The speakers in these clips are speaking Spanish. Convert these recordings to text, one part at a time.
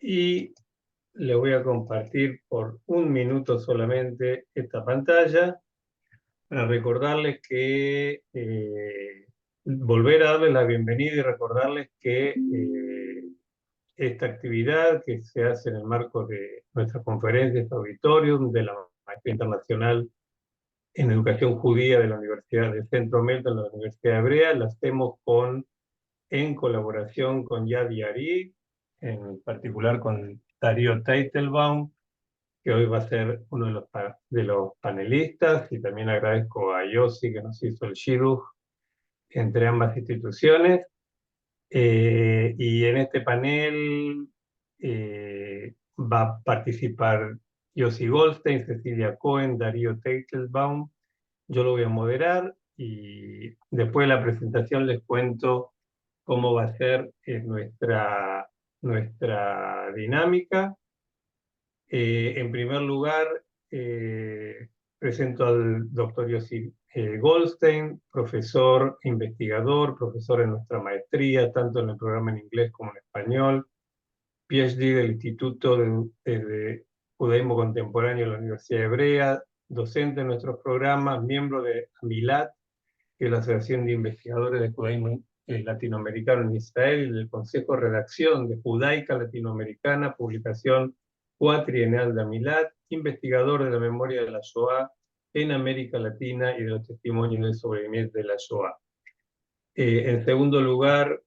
Y le voy a compartir por un minuto solamente esta pantalla para recordarles que volver a darles la bienvenida y recordarles que esta actividad que se hace en el marco de nuestra conferencia, este auditorium de la Maestría Internacional en Educación Judía de la Universidad de Centro Melton, de la Universidad Hebrea, la hacemos en colaboración con Yad Yari, en particular con Darío Teitelbaum, que hoy va a ser uno de los panelistas, y también agradezco a Yossi que nos hizo el shidduch entre ambas instituciones. Y en este panel va a participar Yossi Goldstein, Cecilia Cohen, Darío Teitelbaum. Yo lo voy a moderar y después de la presentación les cuento cómo va a ser nuestra dinámica. En primer lugar, presento al doctor Yossi Goldstein, profesor e investigador, profesor en nuestra maestría, tanto en el programa en inglés como en español, PhD del Instituto de Judaísmo Contemporáneo de la Universidad Hebrea, docente en nuestros programas, miembro de AMILAT, que es la Asociación de Investigadores de Judaísmo Latinoamericano en Israel, y del Consejo de Redacción de Judaica Latinoamericana, publicación cuatrienal de AMILAT, investigador de la memoria de la Shoah en América Latina y de los testimonios del sobreviviente de la Shoah. En segundo lugar,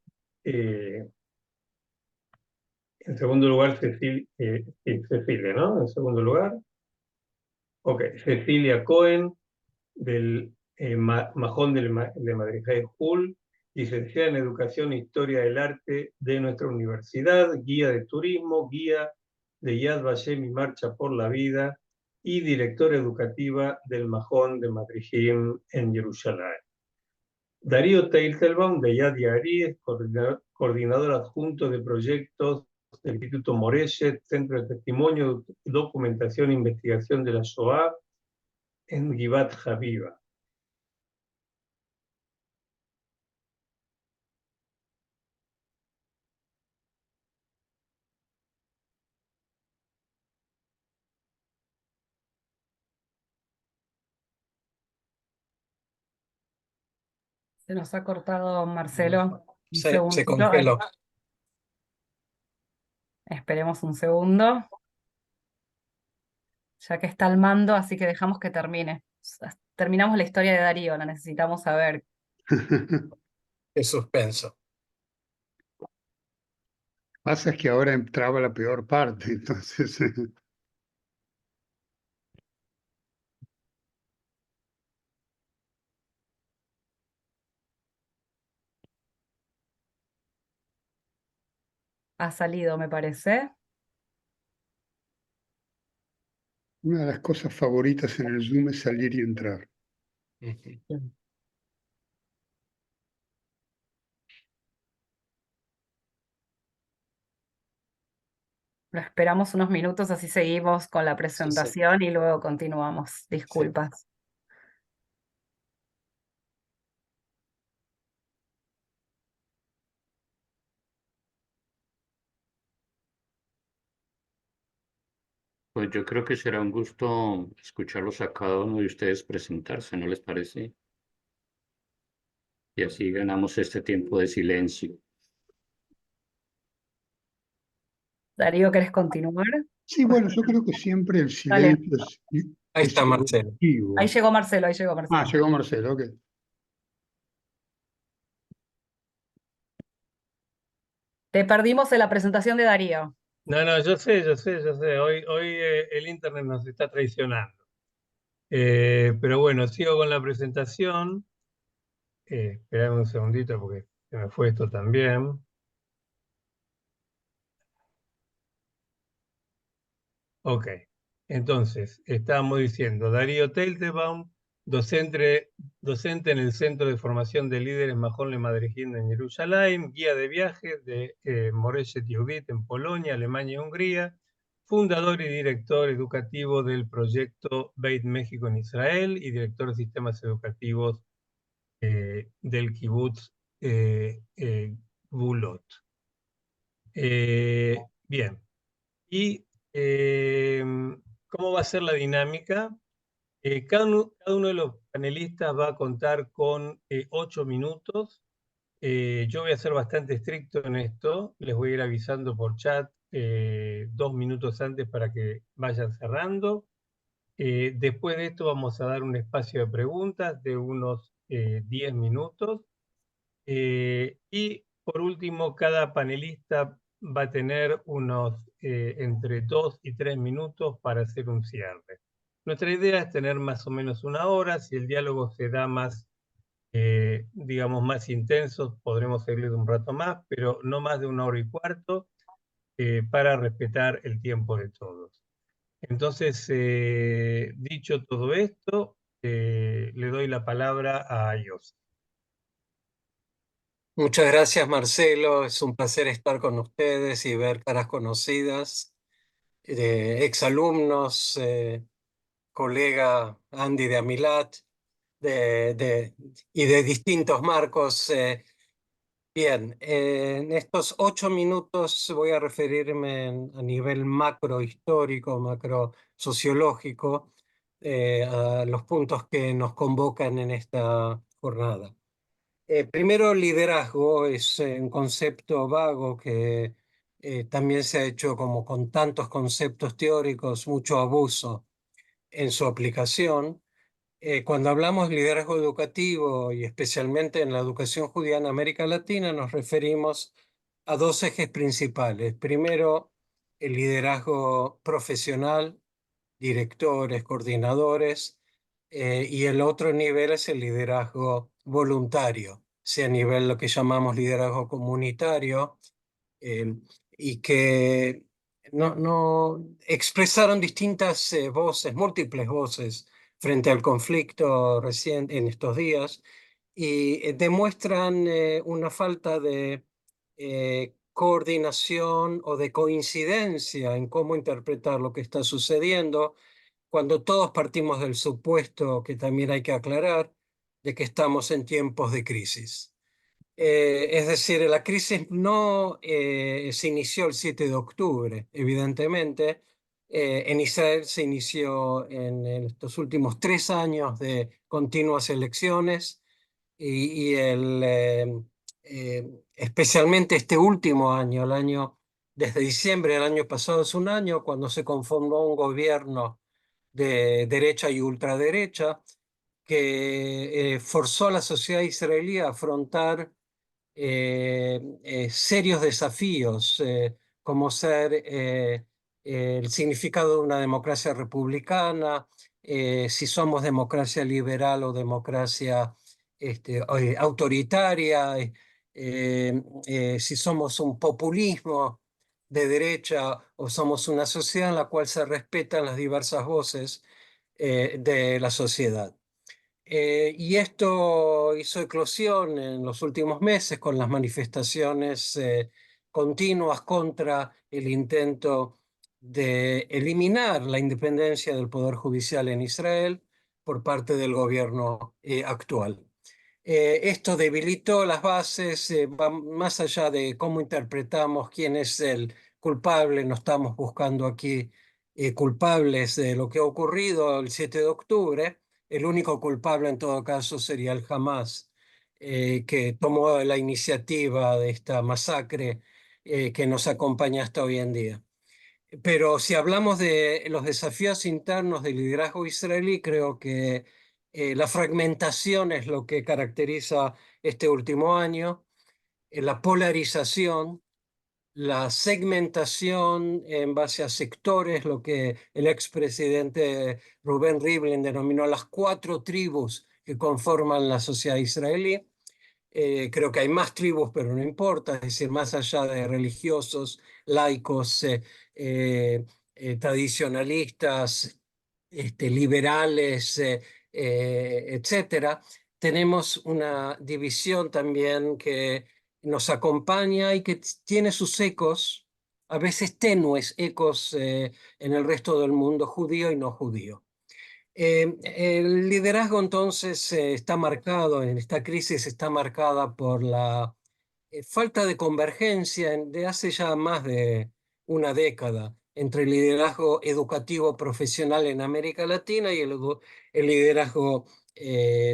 Cecilia, ¿no? En segundo lugar. Ok, Cecilia Cohen, del Majón de Madrigay Jul, licenciada en Educación e Historia del Arte de nuestra universidad, guía de turismo, guía de Yad Vashem y Marcha por la Vida, y directora educativa del Majón de Madrigim en Jerusalén. Darío Teitelbaum, de Yad Yari, es coordinador adjunto de proyectos del Instituto Moreshet, Centro de Testimonio, Documentación e Investigación de la Shoah, en Givat Haviva. Se nos ha cortado Marcelo. Se congeló. Esperemos un segundo. Ya que está al mando, así que dejamos que termine. Terminamos la historia de Darío, la necesitamos saber. Qué suspenso. Pasa es que ahora entraba la peor parte, entonces. Ha salido, me parece. Una de las cosas favoritas en el Zoom es salir y entrar. Lo esperamos unos minutos, así seguimos con la presentación y luego continuamos. Disculpas. Pues yo creo que será un gusto escucharlos a cada uno de ustedes presentarse, ¿no les parece? Y así ganamos este tiempo de silencio. Darío, ¿querés continuar? Sí, bueno, yo creo que siempre el Dale. silencio Ahí es está Marcelo. productivo. Ahí llegó Marcelo, ahí llegó Marcelo. Ah, llegó Marcelo, ok. Te perdimos en la presentación de Darío. No, yo sé. Hoy el internet nos está traicionando. Pero bueno, sigo con la presentación. Esperame un segundito porque se me fue esto también. Ok, entonces, estábamos diciendo, Darío Teitelbaum, docente en el Centro de Formación de Líderes Majón Le Madrigim en Jerusalén, guía de viajes de Moreshet Yehudit en Polonia, Alemania y Hungría, fundador y director educativo del proyecto Beit México en Israel y director de sistemas educativos del kibutz Gvulot. Bien, y ¿cómo va a ser la dinámica? Cada uno de los panelistas va a contar con 8 minutos. Yo voy a ser bastante estricto en esto, les voy a ir avisando por chat 2 minutos antes para que vayan cerrando. Después de esto vamos a dar un espacio de preguntas de unos 10 minutos. Y por último, cada panelista va a tener unos entre 2 y 3 minutos para hacer un cierre. Nuestra idea es tener más o menos 1 hora. Si el diálogo se da más, digamos, más intenso, podremos seguir un rato más, pero no más de 1 hora y cuarto, para respetar el tiempo de todos. Entonces, dicho todo esto, le doy la palabra a Yossi. Muchas gracias, Marcelo. Es un placer estar con ustedes y ver caras conocidas, exalumnos, colega Andy de Amilat y de distintos marcos. Bien, en estos 8 minutos voy a referirme a nivel macro histórico, macro sociológico, a los puntos que nos convocan en esta jornada. Primero, liderazgo es un concepto vago que también se ha hecho, como con tantos conceptos teóricos, mucho abuso en su aplicación. Cuando hablamos de liderazgo educativo y especialmente en la educación judía en América Latina, nos referimos a 2 ejes principales. Primero, el liderazgo profesional, directores, coordinadores, y el otro nivel es el liderazgo voluntario, sea a nivel lo que llamamos liderazgo comunitario, eh, y que no expresaron distintas voces, múltiples voces frente al conflicto reciente en estos días, y demuestran una falta de coordinación o de coincidencia en cómo interpretar lo que está sucediendo, cuando todos partimos del supuesto, que también hay que aclarar, de que estamos en tiempos de crisis. Es decir, la crisis no se inició el 7 de octubre, evidentemente. En Israel se inició en estos últimos 3 años de continuas elecciones especialmente este último año, el año desde diciembre del año pasado es un año cuando se conformó un gobierno de derecha y ultraderecha que forzó a la sociedad israelí a afrontar serios desafíos, como ser el significado de una democracia republicana, si somos democracia liberal o democracia autoritaria, si somos un populismo de derecha o somos una sociedad en la cual se respetan las diversas voces de la sociedad. Y esto hizo eclosión en los últimos meses con las manifestaciones continuas contra el intento de eliminar la independencia del Poder Judicial en Israel por parte del gobierno actual. Esto debilitó las bases, va más allá de cómo interpretamos quién es el culpable. No estamos buscando aquí culpables de lo que ha ocurrido el 7 de octubre. El único culpable en todo caso sería el Hamas, que tomó la iniciativa de esta masacre que nos acompaña hasta hoy en día. Pero si hablamos de los desafíos internos del liderazgo israelí, creo que la fragmentación es lo que caracteriza este último año, la polarización, la segmentación en base a sectores, lo que el expresidente Rubén Rivlin denominó las 4 tribus que conforman la sociedad israelí. Creo que hay más tribus, pero no importa, es decir, más allá de religiosos, laicos, tradicionalistas, liberales, etcétera, tenemos una división también que nos acompaña y que tiene sus ecos, a veces tenues ecos, en el resto del mundo judío y no judío. El liderazgo entonces está marcado, en esta crisis está marcada por la falta de convergencia de hace ya más de una década entre el liderazgo educativo profesional en América Latina y el liderazgo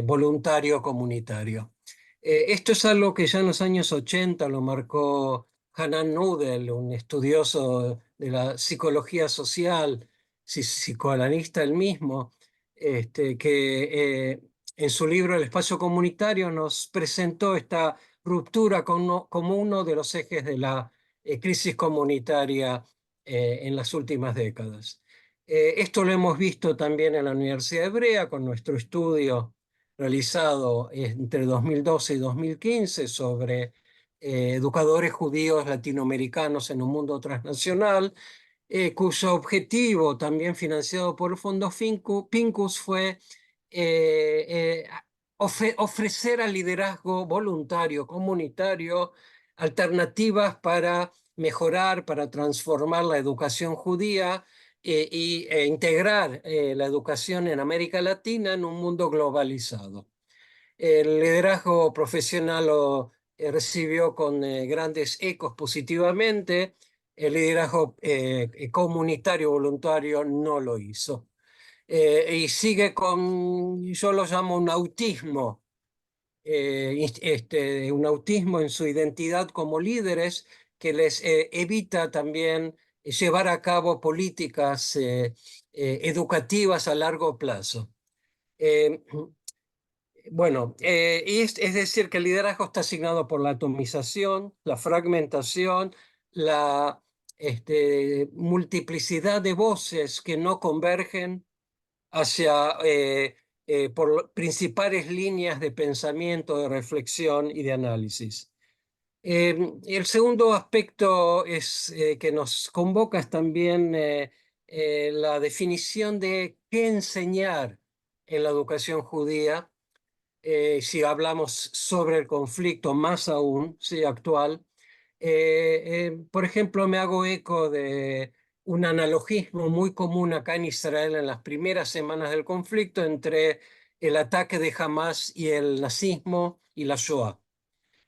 voluntario comunitario. Esto es algo que ya en los años 80 lo marcó Hanan Nudel, un estudioso de la psicología social, psicoanalista él mismo, que en su libro El espacio comunitario nos presentó esta ruptura como uno de los ejes de la crisis comunitaria en las últimas décadas. Esto lo hemos visto también en la Universidad Hebrea con nuestro estudio realizado entre 2012 y 2015 sobre educadores judíos latinoamericanos en un mundo transnacional, cuyo objetivo, también financiado por el Fondo Pincus, fue ofrecer al liderazgo voluntario, comunitario, alternativas para mejorar, para transformar la educación judía e integrar la educación en América Latina en un mundo globalizado. El liderazgo profesional lo recibió con grandes ecos positivamente. El liderazgo comunitario voluntario no lo hizo. Y sigue con, yo lo llamo un autismo en su identidad como líderes que les evita también llevar a cabo políticas educativas a largo plazo. Eh, bueno, es decir, que el liderazgo está asignado por la atomización, la fragmentación, la multiplicidad de voces que no convergen hacia por principales líneas de pensamiento, de reflexión y de análisis. El segundo aspecto que nos convoca es también la definición de qué enseñar en la educación judía. Si hablamos sobre el conflicto más aún, sí, actual. Por ejemplo, me hago eco de un analogismo muy común acá en Israel en las primeras semanas del conflicto entre el ataque de Hamas y el nazismo y la Shoah.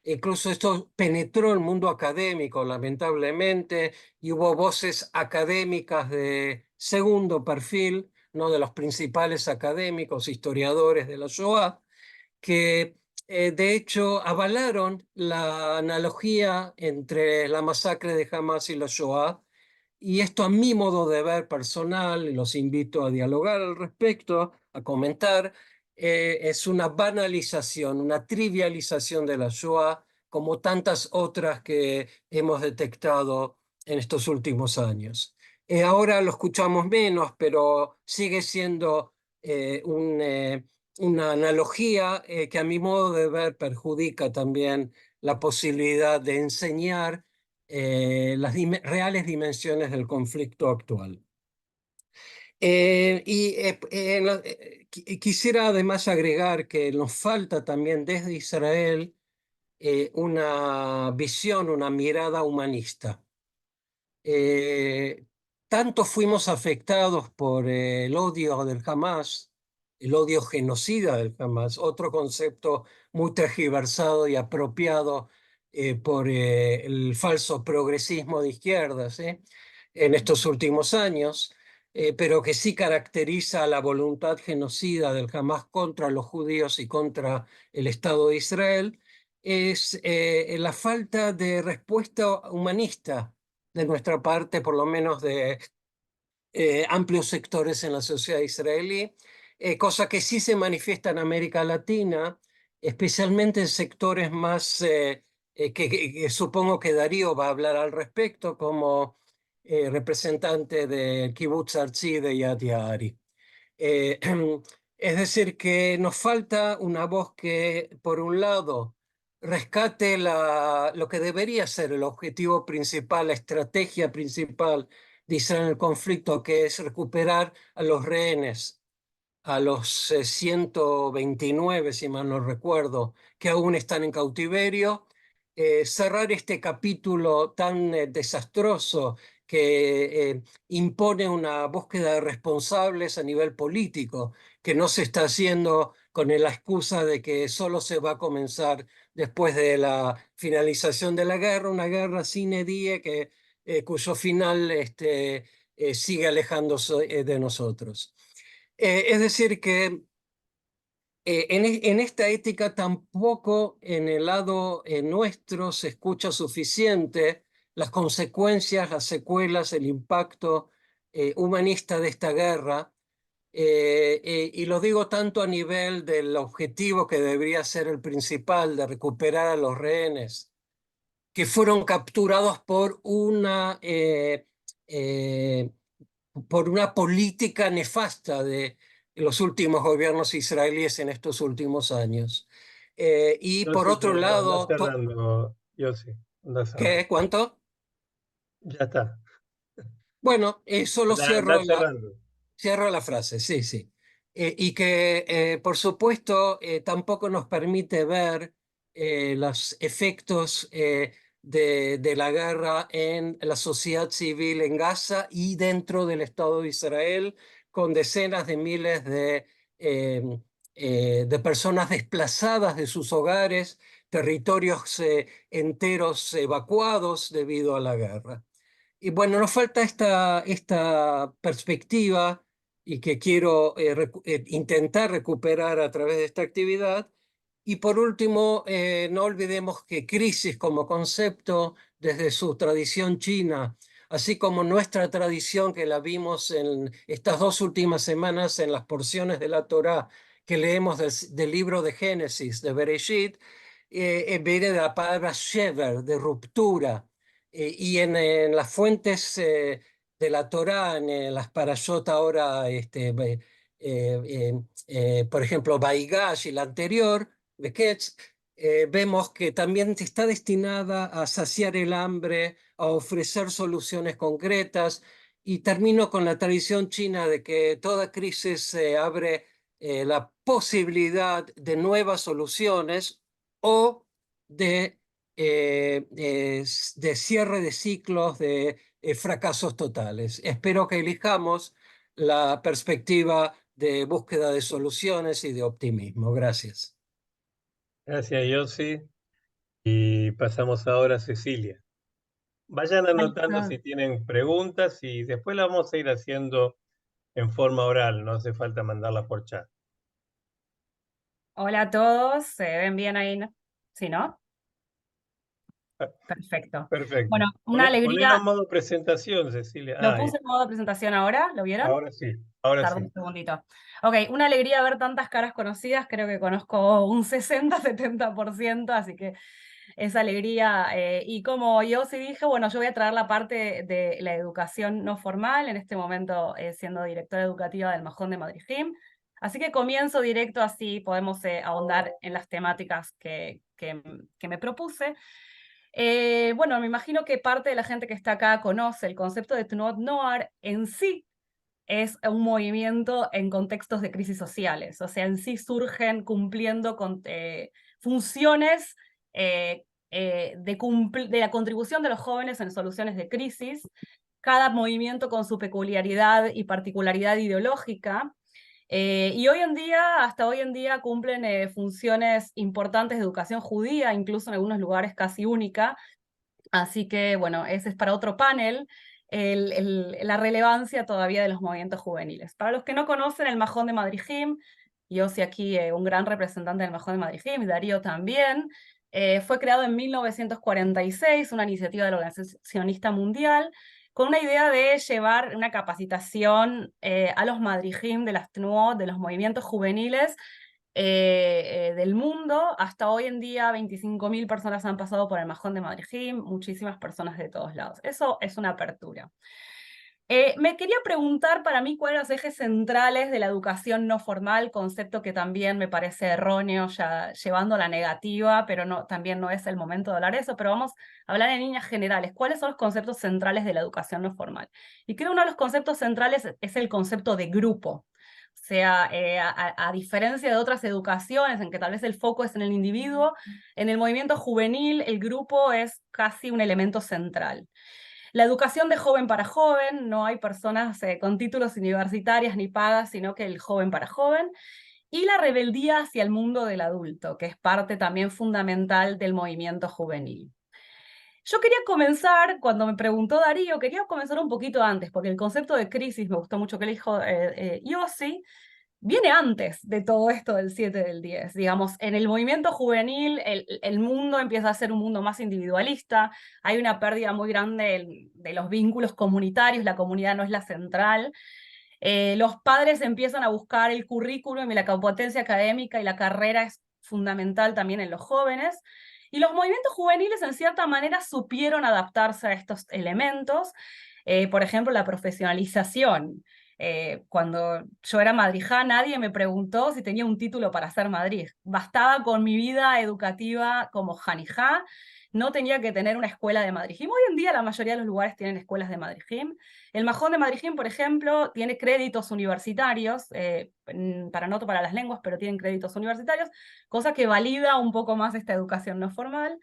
Incluso esto penetró el mundo académico, lamentablemente, y hubo voces académicas de segundo perfil, no de los principales académicos, historiadores de la Shoah, que de hecho avalaron la analogía entre la masacre de Hamas y la Shoah, y esto a mi modo de ver personal, y los invito a dialogar al respecto, a comentar, es una banalización, una trivialización de la Shoah, como tantas otras que hemos detectado en estos últimos años. Ahora lo escuchamos menos, pero sigue siendo una analogía que a mi modo de ver perjudica también la posibilidad de enseñar las reales dimensiones del conflicto actual. Quisiera además agregar que nos falta también desde Israel una visión, una mirada humanista. Tanto fuimos afectados por el odio del Hamas, el odio genocida del Hamas, otro concepto muy tergiversado y apropiado por el falso progresismo de izquierdas en estos últimos años, pero que sí caracteriza la voluntad genocida del Hamas contra los judíos y contra el Estado de Israel, es la falta de respuesta humanista de nuestra parte, por lo menos de amplios sectores en la sociedad israelí, cosa que sí se manifiesta en América Latina, especialmente en sectores más que supongo que Darío va a hablar al respecto como representante del Kibbutz Artzi de Yad Ya'ari. Es decir, que nos falta una voz que, por un lado, rescate lo que debería ser el objetivo principal, la estrategia principal de Israel en el conflicto, que es recuperar a los rehenes, a los 129, si mal no recuerdo, que aún están en cautiverio, cerrar este capítulo tan desastroso que impone una búsqueda de responsables a nivel político, que no se está haciendo con la excusa de que solo se va a comenzar después de la finalización de la guerra, una guerra sine die cuyo final sigue alejándose de nosotros. Es decir, que en esta ética tampoco en el lado nuestro se escucha suficiente las consecuencias, las secuelas, el impacto humanista de esta guerra. Y lo digo tanto a nivel del objetivo que debería ser el principal, de recuperar a los rehenes, que fueron capturados por una política nefasta de los últimos gobiernos israelíes en estos últimos años. Y por Entonces, otro anda lado, cerrando, yo sí, anda cerrando. ¿qué? ¿Cuánto? Ya está. Bueno, solo Anda cerrando. cierro la frase, sí, sí. Y que, por supuesto, tampoco nos permite ver los efectos de la guerra en la sociedad civil en Gaza y dentro del Estado de Israel, con decenas de miles de personas desplazadas de sus hogares, territorios enteros evacuados debido a la guerra. Y bueno, nos falta esta perspectiva y que quiero intentar recuperar a través de esta actividad. Y por último, no olvidemos que crisis como concepto, desde su tradición china, así como nuestra tradición que la vimos en estas 2 últimas semanas en las porciones de la Torá que leemos del libro de Génesis, de Bereshit, viene de la palabra shever, de ruptura. Y en las fuentes de la Torá, en las parashot ahora, por ejemplo, Baigash y la anterior, Beketz, vemos que también está destinada a saciar el hambre, a ofrecer soluciones concretas. Y termino con la tradición china de que toda crisis abre la posibilidad de nuevas soluciones o de cierre de ciclos, de fracasos totales. Espero que elijamos la perspectiva de búsqueda de soluciones y de optimismo. Gracias. Gracias, Yossi. Y pasamos ahora a Cecilia. Vayan anotando si tienen preguntas y después las vamos a ir haciendo en forma oral, no hace falta mandarlas por chat. Hola a todos, ¿se ven bien ahí? ¿Sí, no? Ah, Perfecto. perfecto. Bueno, una Ponelo en alegría. modo presentación, Cecilia. Lo Ahí, puse en modo presentación ahora, ¿lo vieron? ahora sí, ahora Tardó sí. un segundito. Ok, una alegría ver tantas caras conocidas, creo que conozco un 60-70%, así que esa alegría. Y como yo sí dije, bueno, yo voy a traer la parte de la educación no formal, en este momento siendo directora educativa del Majón de Madrid-Jim. Así que comienzo directo, así podemos ahondar en las temáticas que me propuse. Bueno, me imagino que parte de la gente que está acá conoce el concepto de Tnuot Noar en sí. Es un movimiento en contextos de crisis sociales, o sea, en sí surgen cumpliendo con funciones de la contribución de los jóvenes en soluciones de crisis, cada movimiento con su peculiaridad y particularidad ideológica, y hoy en día, hasta hoy en día, cumplen funciones importantes de educación judía, incluso en algunos lugares casi única. Así que, bueno, ese es para otro panel, la relevancia todavía de los movimientos juveniles. Para los que no conocen el Majón de Madrid-Jim, yo soy aquí un gran representante del Majón de Madrid-Jim, y Darío también, fue creado en 1946, una iniciativa de la Organización Sionista Mundial, con una idea de llevar una capacitación a los Madrid-Jim de las TNUO, de los movimientos juveniles, del mundo. Hasta hoy en día 25.000 personas han pasado por el Majón de Madrid-Jim, muchísimas personas de todos lados. Eso es una apertura. Me quería preguntar para mí cuáles son los ejes centrales de la educación no formal, concepto que también me parece erróneo, ya llevando a la negativa, pero no, también no es el momento de hablar de eso, pero vamos a hablar en líneas generales. ¿Cuáles son los conceptos centrales de la educación no formal? Y creo que uno de los conceptos centrales es el concepto de grupo. O sea, a diferencia de otras educaciones en que tal vez el foco es en el individuo, en el movimiento juvenil el grupo es casi un elemento central. La educación de joven para joven, no hay personas con títulos universitarios ni pagas, sino que el joven para joven. Y la rebeldía hacia el mundo del adulto, que es parte también fundamental del movimiento juvenil. Yo quería comenzar, cuando me preguntó Darío, quería comenzar un poquito antes, porque el concepto de crisis, me gustó mucho que le dijo Yossi, viene antes de todo esto del 7 del 10. Digamos, en el movimiento juvenil el mundo empieza a ser un mundo más individualista, hay una pérdida muy grande de los vínculos comunitarios, la comunidad no es la central. Los padres empiezan a buscar el currículum y la competencia académica, y la carrera es fundamental también en los jóvenes. Y los movimientos juveniles en cierta manera supieron adaptarse a estos elementos. Por ejemplo, la profesionalización. Cuando yo era madrijá, nadie me preguntó si tenía un título para ser madrij. Bastaba con mi vida educativa como janijá, no tenía que tener una escuela de madrijim. Hoy en día la mayoría de los lugares tienen escuelas de madrijim. El Majón de Madrijim, por ejemplo, tiene créditos universitarios, para no para las lenguas, pero tienen créditos universitarios, cosa que valida un poco más esta educación no formal.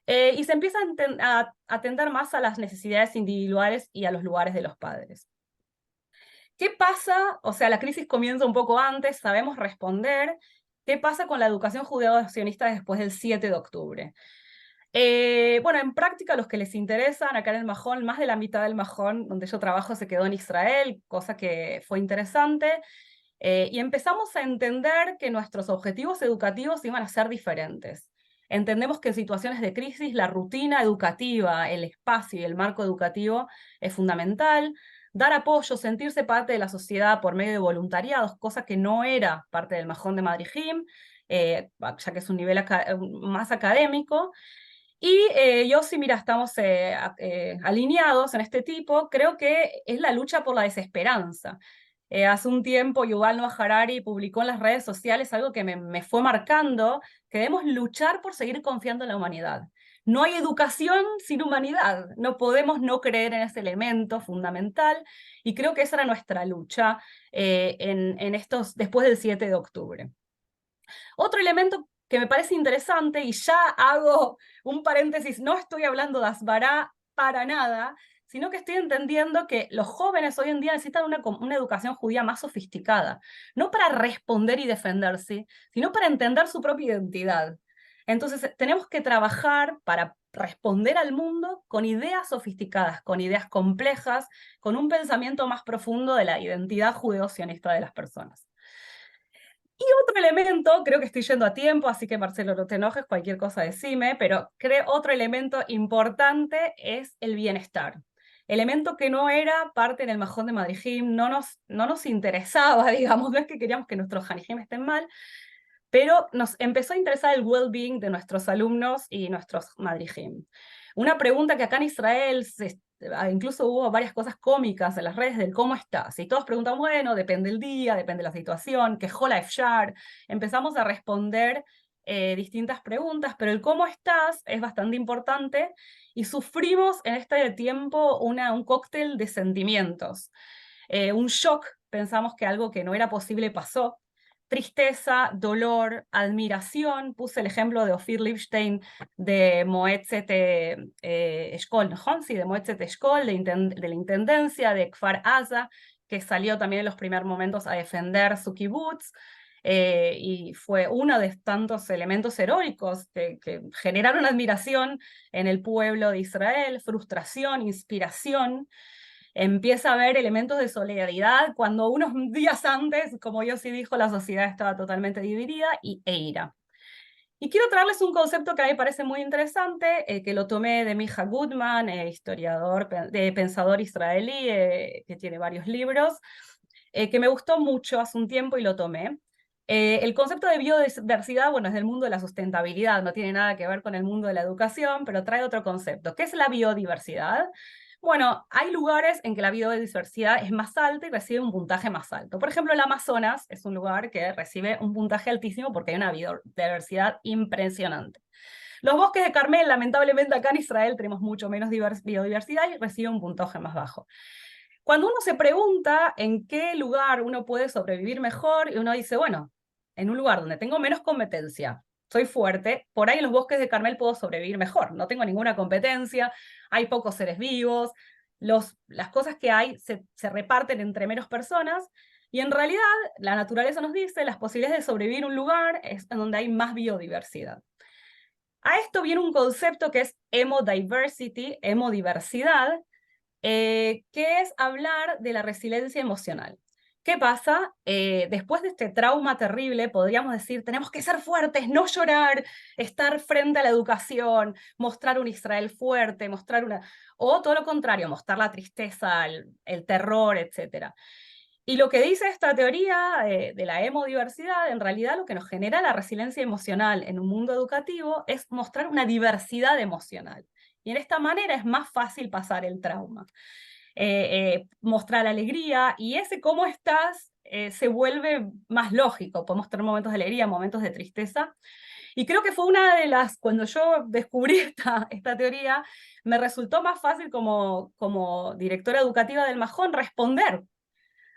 Y se empieza a atender más a las necesidades individuales y a los lugares de los padres. ¿Qué pasa? O sea, la crisis comienza un poco antes, sabemos responder. ¿Qué pasa con la educación judeo-sionista después del 7 de octubre? Bueno, en práctica, los que les interesan, acá en el Majón, más de la mitad del Majón donde yo trabajo se quedó en Israel, cosa que fue interesante. Y empezamos a entender que nuestros objetivos educativos iban a ser diferentes. Entendemos que en situaciones de crisis la rutina educativa, el espacio y el marco educativo es fundamental. Dar apoyo, sentirse parte de la sociedad por medio de voluntariados, cosa que no era parte del Majón de Madrijim, ya que es un nivel más académico. Y yo sí, mira, estamos alineados en este tipo. Creo que es la lucha por la desesperanza. Hace un tiempo Yuval Noah Harari publicó en las redes sociales algo que me fue marcando, que debemos luchar por seguir confiando en la humanidad. No hay educación sin humanidad, no podemos no creer en ese elemento fundamental, y creo que esa era nuestra lucha después del 7 de octubre. Otro elemento que me parece interesante, y ya hago un paréntesis, no estoy hablando de Asbará para nada, sino que estoy entendiendo que los jóvenes hoy en día necesitan una educación judía más sofisticada, no para responder y defenderse, sino para entender su propia identidad. Entonces tenemos que trabajar para responder al mundo con ideas sofisticadas, con ideas complejas, con un pensamiento más profundo de la identidad judeo-sionista de las personas. Y otro elemento, creo que estoy yendo a tiempo, así que Marcelo, no te enojes, cualquier cosa decime, pero creo otro elemento importante es el bienestar. Elemento que no era parte en el Majón de Madrijim, no nos interesaba, digamos, no es que queríamos que nuestros janijim estén mal, pero nos empezó a interesar el well-being de nuestros alumnos y nuestros madrijim. Una pregunta que acá en Israel incluso hubo varias cosas cómicas en las redes del cómo estás, y todos preguntan, bueno, depende del día, depende de la situación, que hola efshar. Empezamos a responder distintas preguntas, pero el cómo estás es bastante importante, y sufrimos en este tiempo un cóctel de sentimientos. Un shock, pensamos que algo que no era posible pasó. Tristeza, dolor, admiración. Puse el ejemplo de Ofir Lipstein de Moetzet Eshkol, ¿no? Sí, de Moetzet Eshkol, de la Intendencia de Kfar Aza, que salió también en los primeros momentos a defender su kibutz, y fue uno de tantos elementos heroicos que generaron admiración en el pueblo de Israel, frustración, inspiración. Empieza a haber elementos de solidaridad cuando unos días antes, como Yossi dijo, la sociedad estaba totalmente dividida, e ira. Y quiero traerles un concepto que a mí me parece muy interesante, que lo tomé de Micha Goodman, historiador, pensador israelí, que tiene varios libros, que me gustó mucho hace un tiempo y lo tomé. El concepto de biodiversidad, bueno, es del mundo de la sustentabilidad, no tiene nada que ver con el mundo de la educación, pero trae otro concepto. ¿Qué es la biodiversidad? Bueno, hay lugares en que la biodiversidad es más alta y recibe un puntaje más alto. Por ejemplo, el Amazonas es un lugar que recibe un puntaje altísimo porque hay una biodiversidad impresionante. Los bosques de Carmel, lamentablemente acá en Israel tenemos mucho menos biodiversidad y recibe un puntaje más bajo. Cuando uno se pregunta en qué lugar uno puede sobrevivir mejor, y uno dice, bueno, en un lugar donde tengo menos competencia, soy fuerte, por ahí en los bosques de Carmel puedo sobrevivir mejor, no tengo ninguna competencia, hay pocos seres vivos, las cosas que hay se reparten entre menos personas, y en realidad la naturaleza nos dice las posibilidades de sobrevivir en un lugar es en donde hay más biodiversidad. A esto viene un concepto que es emodiversity, emodiversidad, que es hablar de la resiliencia emocional. ¿Qué pasa? Después de este trauma terrible, podríamos decir, tenemos que ser fuertes, no llorar, estar frente a la educación, mostrar un Israel fuerte, o todo lo contrario, mostrar la tristeza, el terror, etc. Y lo que dice esta teoría de la hemodiversidad, en realidad lo que nos genera la resiliencia emocional en un mundo educativo es mostrar una diversidad emocional. Y en esta manera es más fácil pasar el trauma. Mostrar alegría, y ese cómo estás se vuelve más lógico. Podemos tener momentos de alegría, momentos de tristeza. Y creo que fue una de cuando yo descubrí esta teoría, me resultó más fácil como directora educativa del Majón responder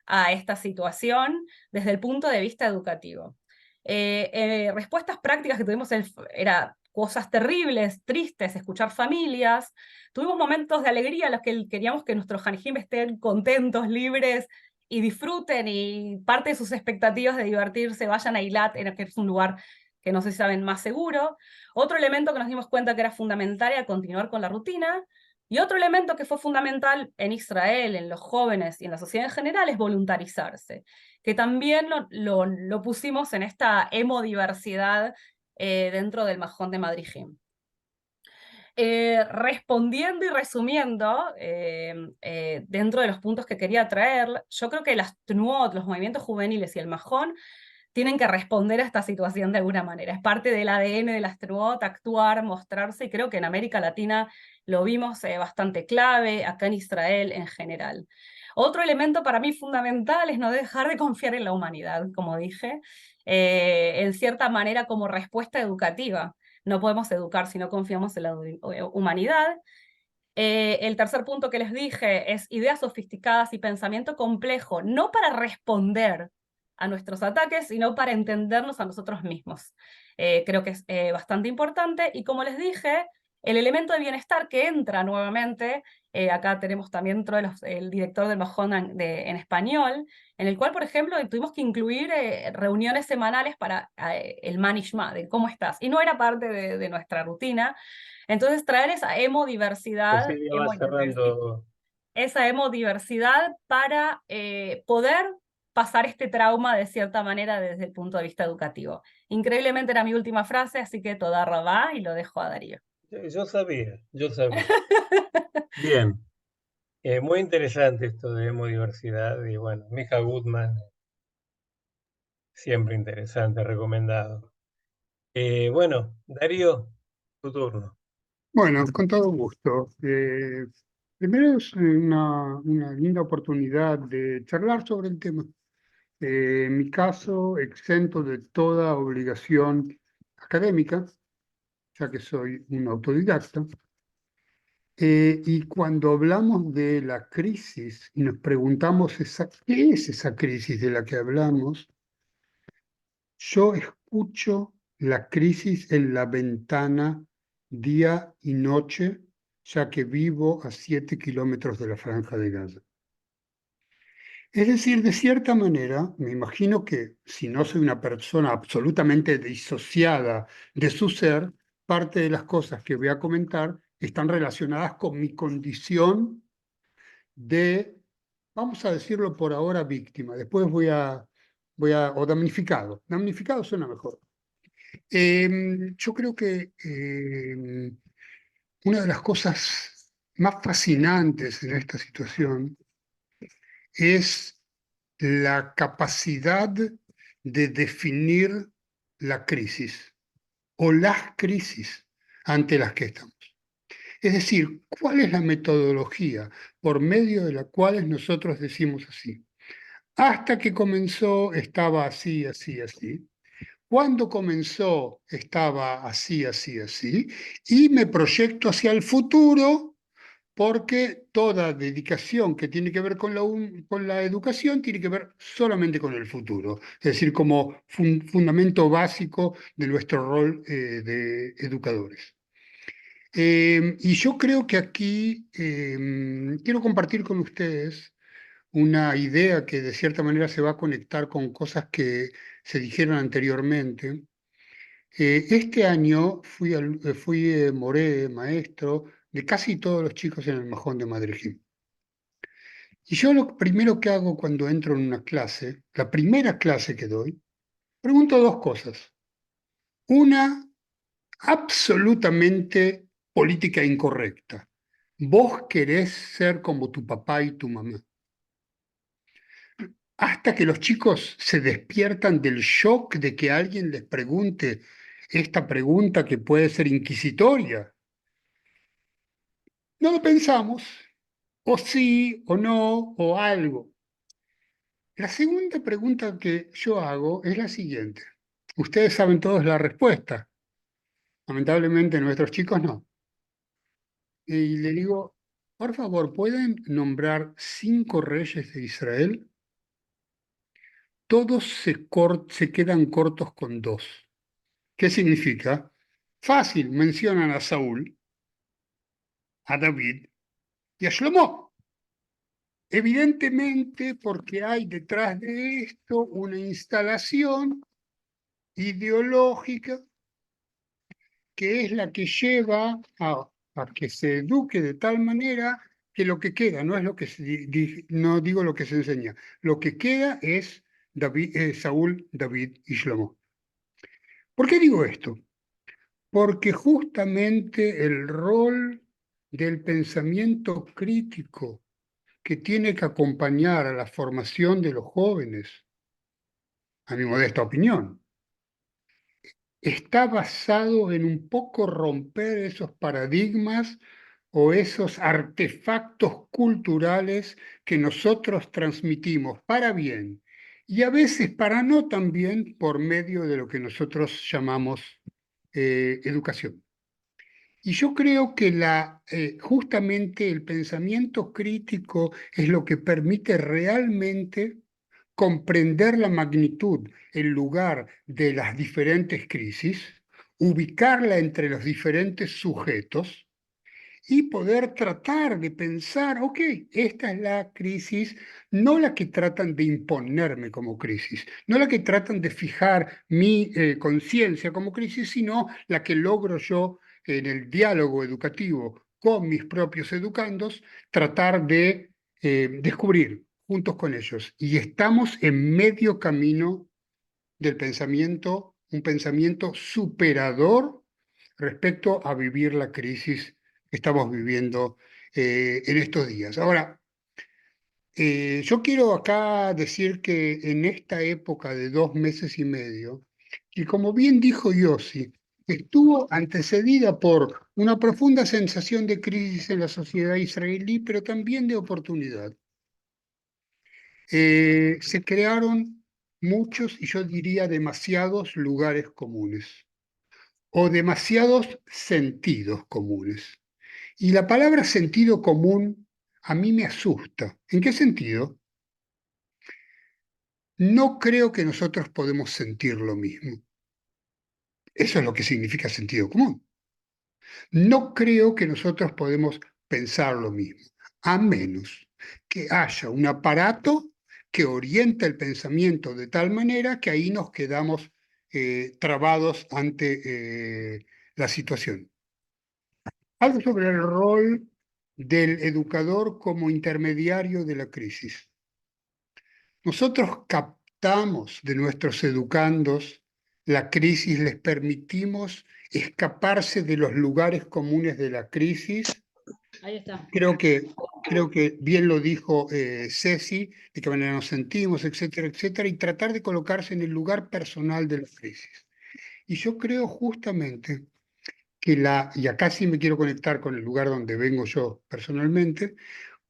a esta situación desde el punto de vista educativo. Respuestas prácticas que tuvimos era cosas terribles, tristes, escuchar familias. Tuvimos momentos de alegría en los que queríamos que nuestros Hanjim estén contentos, libres y disfruten, y parte de sus expectativas de divertirse vayan a Eilat, que es un lugar que no sé si saben más seguro. Otro elemento que nos dimos cuenta que era fundamental era continuar con la rutina. Y otro elemento que fue fundamental en Israel, en los jóvenes y en la sociedad en general, es voluntarizarse, que también lo pusimos en esta hemodiversidad dentro del Majón de Madrijim. Respondiendo y resumiendo, dentro de los puntos que quería traer, yo creo que las TNUOT, los movimientos juveniles y el Majón, tienen que responder a esta situación de alguna manera. Es parte del ADN de las TNUOT actuar, mostrarse, y creo que en América Latina lo vimos bastante clave, acá en Israel en general. Otro elemento para mí fundamental es no dejar de confiar en la humanidad, como dije, en cierta manera como respuesta educativa. No podemos educar si no confiamos en la humanidad. El tercer punto que les dije es ideas sofisticadas y pensamiento complejo, no para responder a nuestros ataques, sino para entendernos a nosotros mismos. Creo que es bastante importante, y como les dije, el elemento de bienestar que entra nuevamente, acá tenemos también dentro el director del Majón en español, en el cual, por ejemplo, tuvimos que incluir reuniones semanales para el manishma, de cómo estás, y no era parte de nuestra rutina. Entonces traer esa hemodiversidad, Cecilia va cerrando. esa hemodiversidad para poder pasar este trauma de cierta manera desde el punto de vista educativo. Increíblemente era mi última frase, así que toda rabá, y lo dejo a Darío. Yo sabía, yo sabía. Bien, muy interesante esto de hemodiversidad, y bueno, Mija Goodman, siempre interesante, recomendado. Bueno, Darío, tu turno. Bueno, con todo gusto. Primero es una linda oportunidad de charlar sobre el tema. En mi caso, exento de toda obligación académica, ya que soy un autodidacta. Y cuando hablamos de la crisis y nos preguntamos qué es esa crisis de la que hablamos, yo escucho la crisis en la ventana día y noche, ya que vivo a 7 kilómetros de la Franja de Gaza. Es decir, de cierta manera, me imagino que si no soy una persona absolutamente disociada de su ser, parte de las cosas que voy a comentar están relacionadas con mi condición de, vamos a decirlo por ahora, víctima. Después o damnificado. Damnificado suena mejor. Yo creo que una de las cosas más fascinantes en esta situación es la capacidad de definir la crisis o las crisis ante las que estamos. Es decir, ¿cuál es la metodología por medio de la cual nosotros decimos así? Hasta que comenzó estaba así, así, así. Cuando comenzó estaba así, así, así. Y me proyecto hacia el futuro porque toda dedicación que tiene que ver con la educación tiene que ver solamente con el futuro, es decir, como fundamento básico de nuestro rol de educadores. Y yo creo que aquí quiero compartir con ustedes una idea que de cierta manera se va a conectar con cosas que se dijeron anteriormente. Este año fui moré, maestro de casi todos los chicos en el Majón de Madrid. Y yo lo primero que hago cuando entro en una clase, la primera clase que doy, pregunto dos cosas. Una, absolutamente política incorrecta. Vos querés ser como tu papá y tu mamá. Hasta que los chicos se despiertan del shock de que alguien les pregunte esta pregunta que puede ser inquisitoria. No lo pensamos, o sí, o no, o algo. La segunda pregunta que yo hago es la siguiente. Ustedes saben todos la respuesta. Lamentablemente nuestros chicos no. Y le digo, por favor, ¿pueden nombrar 5 reyes de Israel? Todos se quedan cortos con 2. ¿Qué significa? Fácil, mencionan a Saúl, a David y a Shlomo. Evidentemente porque hay detrás de esto una instalación ideológica que es la que lleva a que se eduque de tal manera que lo que queda, no es lo que no digo lo que se enseña, lo que queda es Saúl, David y Shlomo. ¿Por qué digo esto? Porque justamente el rol del pensamiento crítico que tiene que acompañar a la formación de los jóvenes, a mi modesta opinión, está basado en un poco romper esos paradigmas o esos artefactos culturales que nosotros transmitimos para bien y a veces para no tan bien por medio de lo que nosotros llamamos educación. Y yo creo que justamente el pensamiento crítico es lo que permite realmente comprender la magnitud, el lugar de las diferentes crisis, ubicarla entre los diferentes sujetos y poder tratar de pensar, ok, esta es la crisis, no la que tratan de imponerme como crisis, no la que tratan de fijar mi conciencia como crisis, sino la que logro yo en el diálogo educativo con mis propios educandos, tratar de descubrir juntos con ellos. Y estamos en medio camino del pensamiento, un pensamiento superador respecto a vivir la crisis que estamos viviendo en estos días. Ahora, yo quiero acá decir que en esta época de 2 meses y medio, y como bien dijo Yossi, estuvo antecedida por una profunda sensación de crisis en la sociedad israelí, pero también de oportunidad. Se crearon muchos, y yo diría demasiados lugares comunes, o demasiados sentidos comunes. Y la palabra sentido común a mí me asusta. ¿En qué sentido? No creo que nosotros podemos sentir lo mismo. Eso es lo que significa sentido común. No creo que nosotros podemos pensar lo mismo, a menos que haya un aparato que orienta el pensamiento de tal manera que ahí nos quedamos trabados ante la situación. Algo sobre el rol del educador como intermediario de la crisis. Nosotros captamos de nuestros educandos la crisis, les permitimos escaparse de los lugares comunes de la crisis. Ahí está. Creo que bien lo dijo Ceci, de qué manera nos sentimos, etcétera, etcétera, y tratar de colocarse en el lugar personal de la crisis. Y yo creo justamente que y acá sí me quiero conectar con el lugar donde vengo yo personalmente,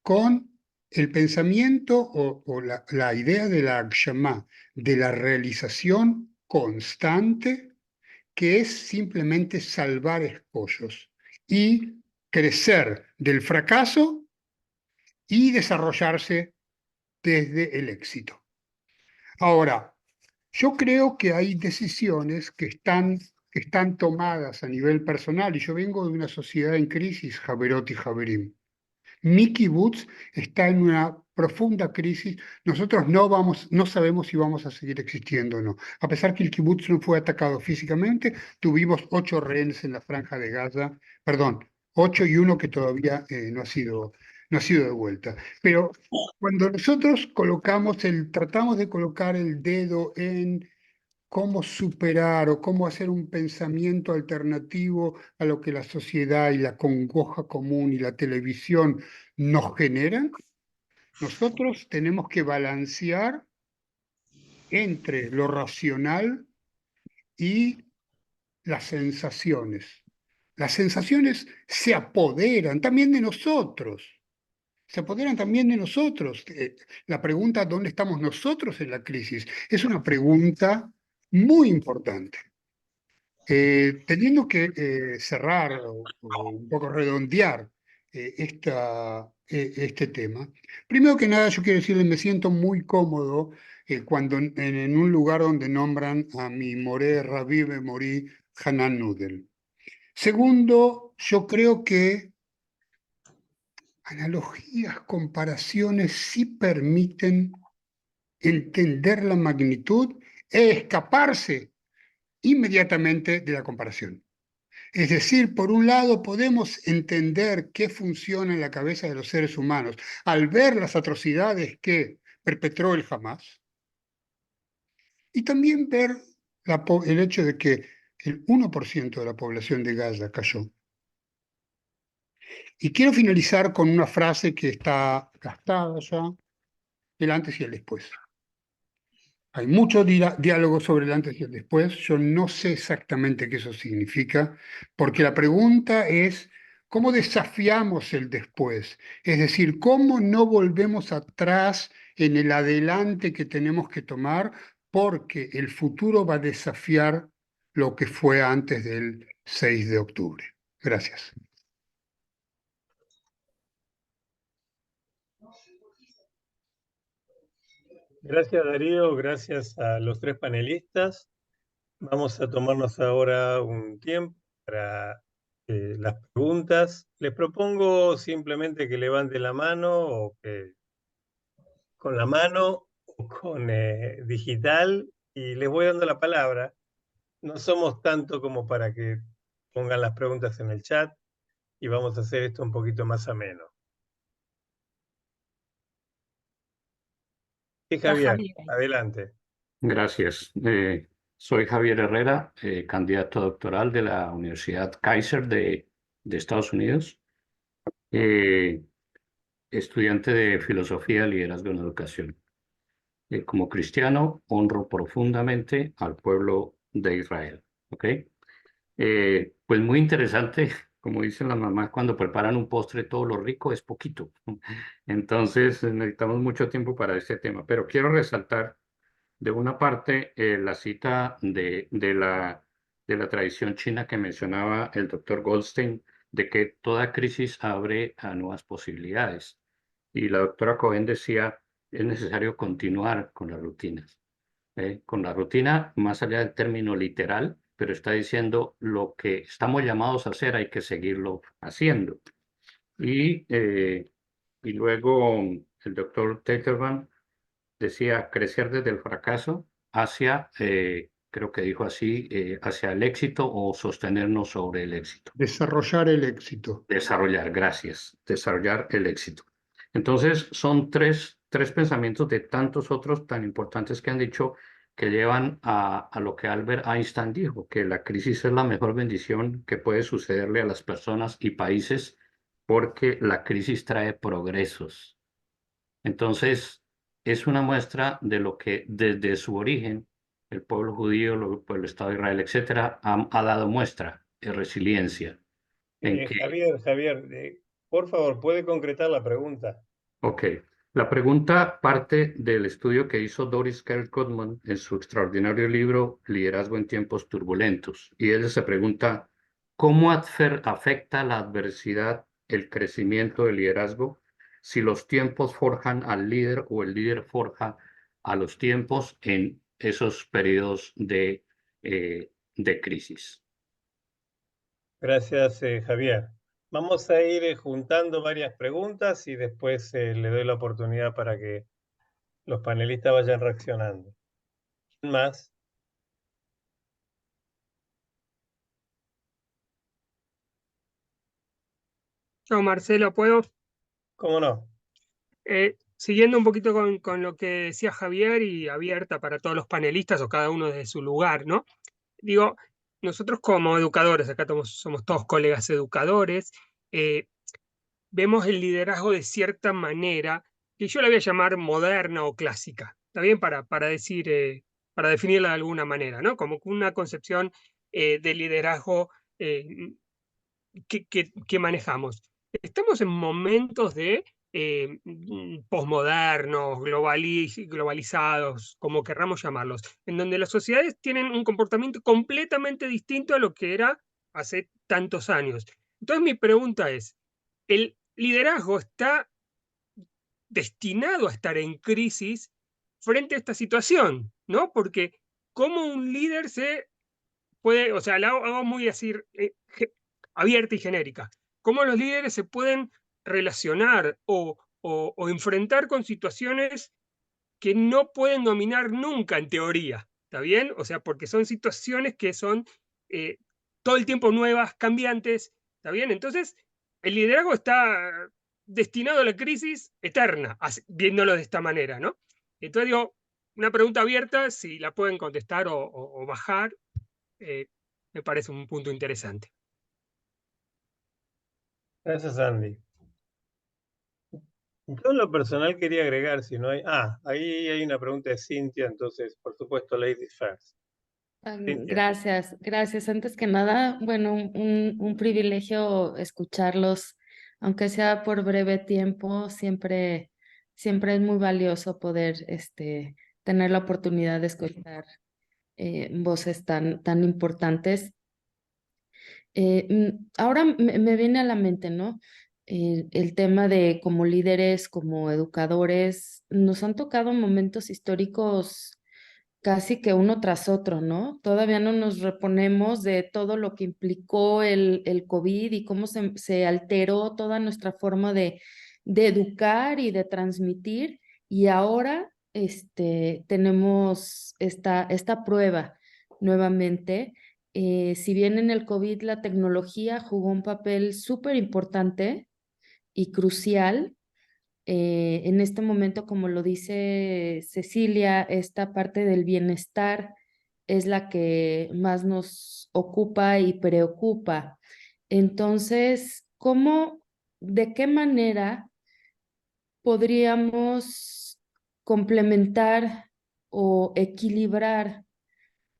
con el pensamiento o la idea de la Agshama, de la realización constante, que es simplemente salvar escollos y crecer del fracaso y desarrollarse desde el éxito. Ahora, yo creo que hay decisiones que están tomadas a nivel personal, y yo vengo de una sociedad en crisis, Javerot y Javerim. Mi kibutz está en una profunda crisis. Nosotros no sabemos si vamos a seguir existiendo o no. A pesar que el kibutz no fue atacado físicamente, tuvimos 8 rehenes en la franja de Gaza, perdón, 8 y uno que todavía no ha sido de vuelta. Pero cuando nosotros tratamos de colocar el dedo en cómo superar o cómo hacer un pensamiento alternativo a lo que la sociedad y la congoja común y la televisión nos generan, nosotros tenemos que balancear entre lo racional y las sensaciones. Las sensaciones se apoderan también de nosotros. Se apoderan también de nosotros. La pregunta, ¿dónde estamos nosotros en la crisis? Es una pregunta muy importante. Teniendo que cerrar o un poco redondear este tema, primero que nada yo quiero decirles, me siento muy cómodo cuando en un lugar donde nombran a mi Moré Rabí Morí Hanan Nudel. Segundo, yo creo que analogías, comparaciones sí permiten entender la magnitud e escaparse inmediatamente de la comparación. Es decir, por un lado podemos entender qué funciona en la cabeza de los seres humanos al ver las atrocidades que perpetró el Hamas y también ver el hecho de que el 1% de la población de Gaza cayó. Y quiero finalizar con una frase que está gastada ya, el antes y el después. Hay mucho diálogo sobre el antes y el después. Yo no sé exactamente qué eso significa, porque la pregunta es, ¿cómo desafiamos el después? Es decir, ¿cómo no volvemos atrás en el adelante que tenemos que tomar? Porque el futuro va a desafiar lo que fue antes del 6 de octubre. Gracias. Gracias, Darío. Gracias a los 3 panelistas. Vamos a tomarnos ahora un tiempo para las preguntas. Les propongo simplemente que levanten la mano o que con la mano o con digital y les voy dando la palabra. No somos tanto como para que pongan las preguntas en el chat y vamos a hacer esto un poquito más ameno. Sí, Javier, adelante. Gracias. Soy Javier Herrera, candidato doctoral de la Universidad Kaiser de Estados Unidos, estudiante de Filosofía, Liderazgo en la Educación. Como cristiano, honro profundamente al pueblo de Israel. ¿Ok? Pues muy interesante, como dicen las mamás, cuando preparan un postre, todo lo rico es poquito. Entonces, necesitamos mucho tiempo para este tema, pero quiero resaltar de una parte la cita de la tradición china que mencionaba el doctor Goldstein, de que toda crisis abre a nuevas posibilidades. Y la doctora Cohen decía, es necesario continuar con las rutinas. Con la rutina, más allá del término literal, pero está diciendo lo que estamos llamados a hacer, hay que seguirlo haciendo. Y luego el doctor Teitelbaum decía crecer desde el fracaso hacia, creo que dijo así, hacia el éxito o sostenernos sobre el éxito. Desarrollar el éxito. Desarrollar, gracias, desarrollar el éxito. Entonces, son tres pensamientos de tantos otros tan importantes que han dicho que llevan a lo que Albert Einstein dijo, que la crisis es la mejor bendición que puede sucederle a las personas y países porque la crisis trae progresos. Entonces, es una muestra de lo que desde su origen el pueblo judío, el Estado de Israel, etcétera, ha dado muestra de resiliencia. En que, Javier, por favor, ¿puede concretar la pregunta? ok, la pregunta parte del estudio que hizo Doris Kearns Goodman en su extraordinario libro Liderazgo en tiempos turbulentos. Y ella se pregunta, ¿Cómo afecta la adversidad el crecimiento del liderazgo? Si los tiempos forjan al líder o el líder forja a los tiempos en esos periodos de crisis. Gracias, Javier. Vamos a ir juntando varias preguntas y después le doy la oportunidad para que los panelistas vayan reaccionando. ¿Quién más? Yo, Marcelo, ¿puedo? ¿Cómo no? Siguiendo un poquito con lo que decía Javier y abierta para todos los panelistas o cada uno desde su lugar, ¿no? Digo, nosotros como educadores, acá somos todos colegas educadores, vemos el liderazgo de cierta manera, que yo la voy a llamar moderna o clásica, ¿está bien? Para decir, para definirla de alguna manera, ¿no? Como una concepción de liderazgo que manejamos. Estamos en momentos de posmodernos, globalizados, como querramos llamarlos, en donde las sociedades tienen un comportamiento completamente distinto a lo que era hace tantos años. Entonces mi pregunta es, ¿el liderazgo está destinado a estar en crisis frente a esta situación? ¿No? Porque ¿cómo un líder se puede, o sea, la hago muy así, abierta y genérica, cómo los líderes se pueden relacionar o enfrentar con situaciones que no pueden dominar nunca en teoría, ¿está bien? O sea, porque son situaciones que son eh, todo el tiempo nuevas, cambiantes, ¿está bien? Entonces, el liderazgo está destinado a la crisis eterna, viéndolo de esta manera, ¿no? Entonces digo, una pregunta abierta, si la pueden contestar o bajar, me parece un punto interesante. Gracias, Andy. Yo en lo personal quería agregar, si no hay... ahí hay una pregunta de Cintia, entonces, por supuesto, ladies first. Cintia. Gracias, gracias. Antes que nada, bueno, un privilegio escucharlos, aunque sea por breve tiempo, siempre es muy valioso poder tener la oportunidad de escuchar voces tan importantes. Ahora me viene a la mente, ¿no? El tema de como líderes, como educadores, nos han tocado momentos históricos casi que uno tras otro, ¿no? Todavía no nos reponemos de todo lo que implicó el COVID y cómo se alteró toda nuestra forma de educar y de transmitir. Y ahora tenemos esta prueba nuevamente. Si bien en el COVID la tecnología jugó un papel súper importante y crucial, en este momento, como lo dice Cecilia, esta parte del bienestar es la que más nos ocupa y preocupa. Entonces, de qué manera podríamos complementar o equilibrar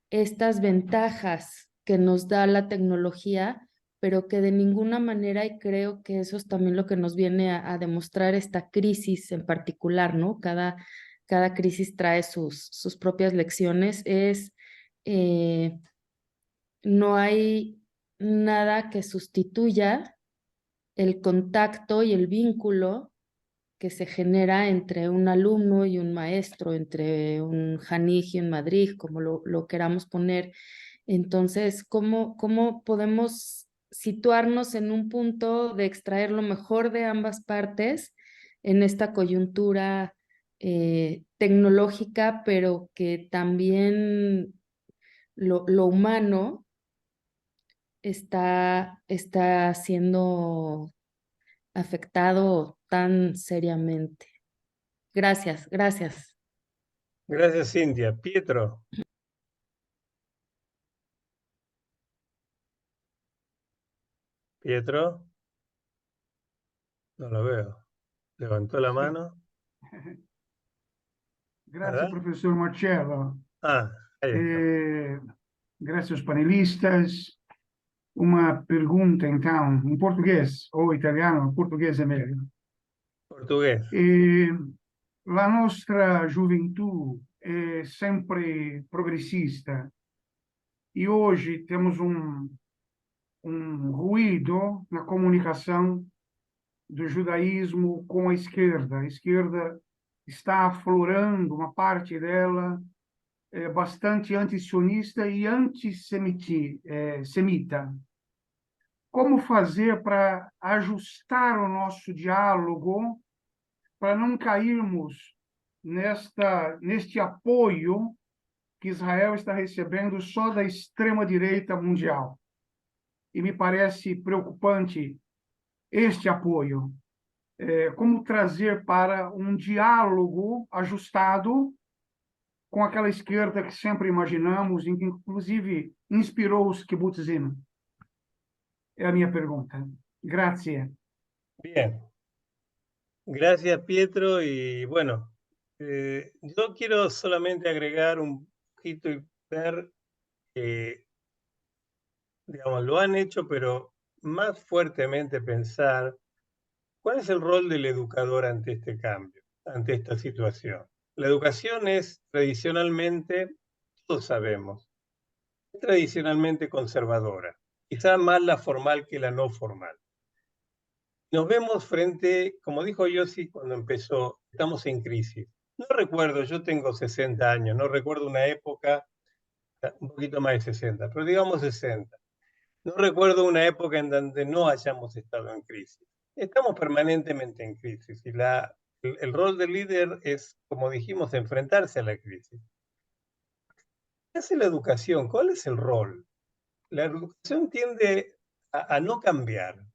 estas ventajas que nos da la tecnología, pero que de ninguna manera, y creo que eso es también lo que nos viene a demostrar esta crisis en particular, ¿no? Cada crisis trae sus propias lecciones, no hay nada que sustituya el contacto y el vínculo que se genera entre un alumno y un maestro, entre un Janij y un Madrid, como lo queramos poner. Entonces, ¿cómo podemos situarnos en un punto de extraer lo mejor de ambas partes en esta coyuntura tecnológica, pero que también lo humano está siendo afectado tan seriamente? Gracias, gracias. Gracias, Cintia. Pietro. Pietro. No lo veo. Levantó la mano. Grazie ¿Verdad? professor Marcello. Ahí está. Grazie aos panelistas. Uma pergunta então, em português ou italiano, português é melhor. Português. La nostra gioventù è sempre progressista e hoje temos ruído na comunicação do judaísmo com a esquerda. A esquerda está aflorando, uma parte dela é bastante antisionista e antissemita. Como fazer para ajustar o nosso diálogo para não cairmos neste apoio que Israel está recebendo só da extrema-direita mundial? E me parece preocupante este apoio. Como trazer para um diálogo ajustado com aquela esquerda que sempre imaginamos, e que inclusive inspirou os kibbutzim? É a minha pergunta. Grazie. Bien, gracias Pietro. Y bueno, yo quiero solamente agregar un poquito y ver, digamos, lo han hecho, pero más fuertemente pensar cuál es el rol del educador ante este cambio, ante esta situación. La educación es tradicionalmente, todos sabemos, tradicionalmente conservadora, quizá más la formal que la no formal. Nos vemos frente, como dijo Yossi cuando empezó, estamos en crisis. No recuerdo, yo tengo 60 años, no recuerdo una época, un poquito más de 60, pero digamos 60. No recuerdo una época en donde no hayamos estado en crisis. Estamos permanentemente en crisis y el rol del líder es, como dijimos, enfrentarse a la crisis. ¿Qué hace la educación? ¿Cuál es el rol? La educación tiende a no cambiar,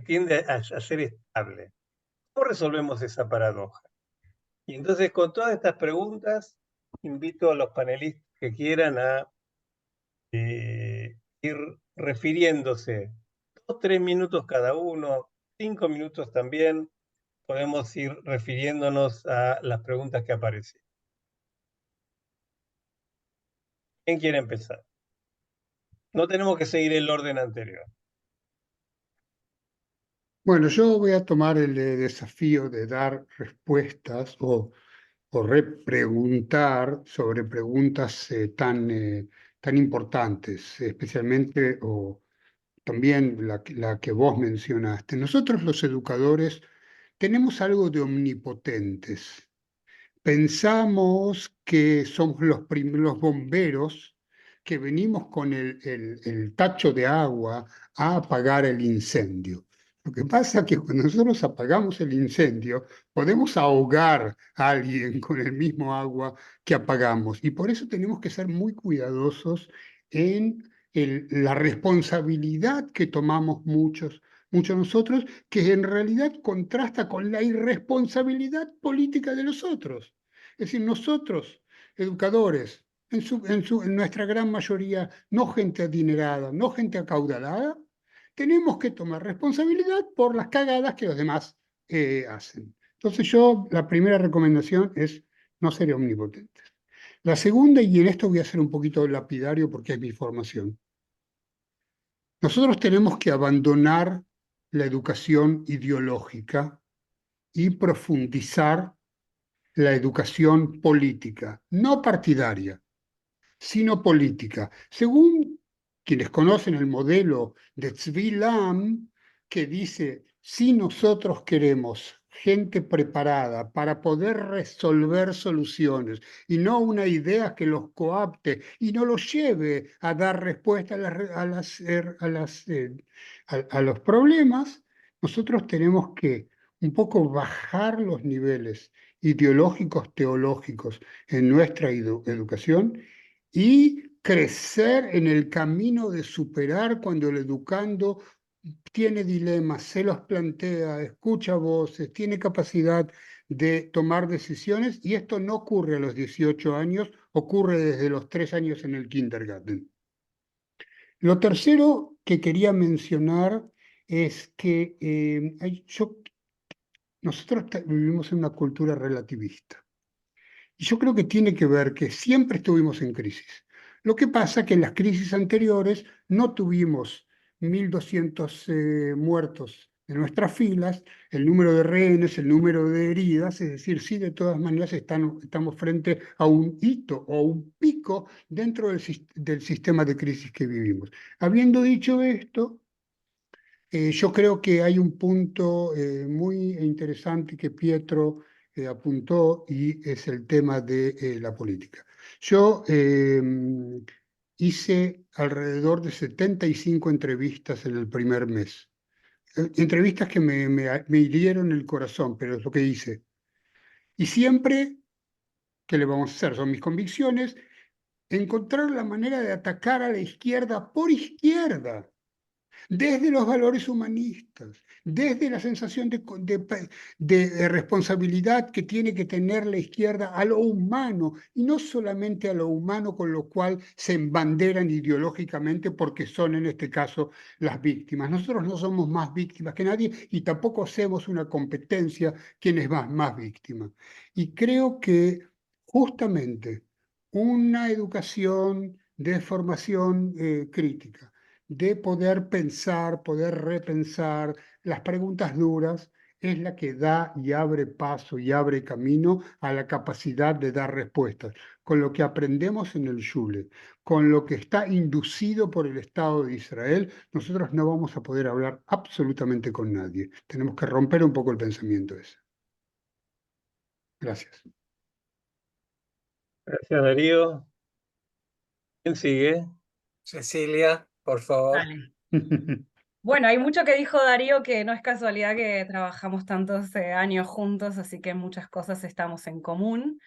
tiende a ser estable. ¿Cómo resolvemos esa paradoja? Y entonces, con todas estas preguntas, invito a los panelistas que quieran a ir refiriéndose 2, 3 minutos cada uno, 5 minutos también, podemos ir refiriéndonos a las preguntas que aparecen. ¿Quién quiere empezar? No tenemos que seguir el orden anterior. Bueno, yo voy a tomar el desafío de dar respuestas o repreguntar sobre preguntas tan importantes, especialmente o también la que vos mencionaste. Nosotros los educadores tenemos algo de omnipotentes. Pensamos que somos los bomberos que venimos con el tacho de agua a apagar el incendio. Lo que pasa es que cuando nosotros apagamos el incendio, podemos ahogar a alguien con el mismo agua que apagamos. Y por eso tenemos que ser muy cuidadosos en la responsabilidad que tomamos muchos nosotros, que en realidad contrasta con la irresponsabilidad política de los otros. Es decir, nosotros, educadores, en nuestra gran mayoría, no gente adinerada, no gente acaudalada, tenemos que tomar responsabilidad por las cagadas que los demás hacen. Entonces la primera recomendación es no ser omnipotentes. La segunda, y en esto voy a ser un poquito lapidario porque es mi formación, nosotros tenemos que abandonar la educación ideológica y profundizar la educación política, no partidaria, sino política. Según quienes conocen el modelo de Tzvi Lam, que dice, si nosotros queremos gente preparada para poder resolver soluciones y no una idea que los coapte y no los lleve a dar respuesta a los problemas, nosotros tenemos que un poco bajar los niveles ideológicos, teológicos en nuestra educación y crecer en el camino de superar cuando el educando tiene dilemas, se los plantea, escucha voces, tiene capacidad de tomar decisiones, y esto no ocurre a los 18 años, ocurre desde los 3 años en el kindergarten. Lo tercero que quería mencionar es que nosotros vivimos en una cultura relativista. Y yo creo que tiene que ver que siempre estuvimos en crisis. Lo que pasa es que en las crisis anteriores no tuvimos 1.200 muertos en nuestras filas, el número de rehenes, el número de heridas, es decir, sí, de todas maneras estamos frente a un hito o un pico dentro del sistema de crisis que vivimos. Habiendo dicho esto, yo creo que hay un punto muy interesante que Pietro apuntó y es el tema de la política. Yo hice alrededor de 75 entrevistas en el primer mes. Entrevistas que me hirieron el corazón, pero es lo que hice. Y siempre, ¿qué le vamos a hacer? Son mis convicciones, encontrar la manera de atacar a la izquierda por izquierda, desde los valores humanistas, desde la sensación de responsabilidad que tiene que tener la izquierda a lo humano, y no solamente a lo humano con lo cual se embanderan ideológicamente porque son en este caso las víctimas. Nosotros no somos más víctimas que nadie y tampoco hacemos una competencia quién es más víctima. Y creo que justamente una educación de formación crítica, de poder pensar, poder repensar las preguntas duras, es la que da y abre paso y abre camino a la capacidad de dar respuestas. Con lo que aprendemos en el Shule, con lo que está inducido por el Estado de Israel, nosotros no vamos a poder hablar absolutamente con nadie. Tenemos que romper un poco el pensamiento ese. Gracias. Gracias, Darío. ¿Quién sigue? Cecilia, por favor. Dale. Bueno, hay mucho que dijo Darío que no es casualidad que trabajamos tantos años juntos, así que muchas cosas estamos en común.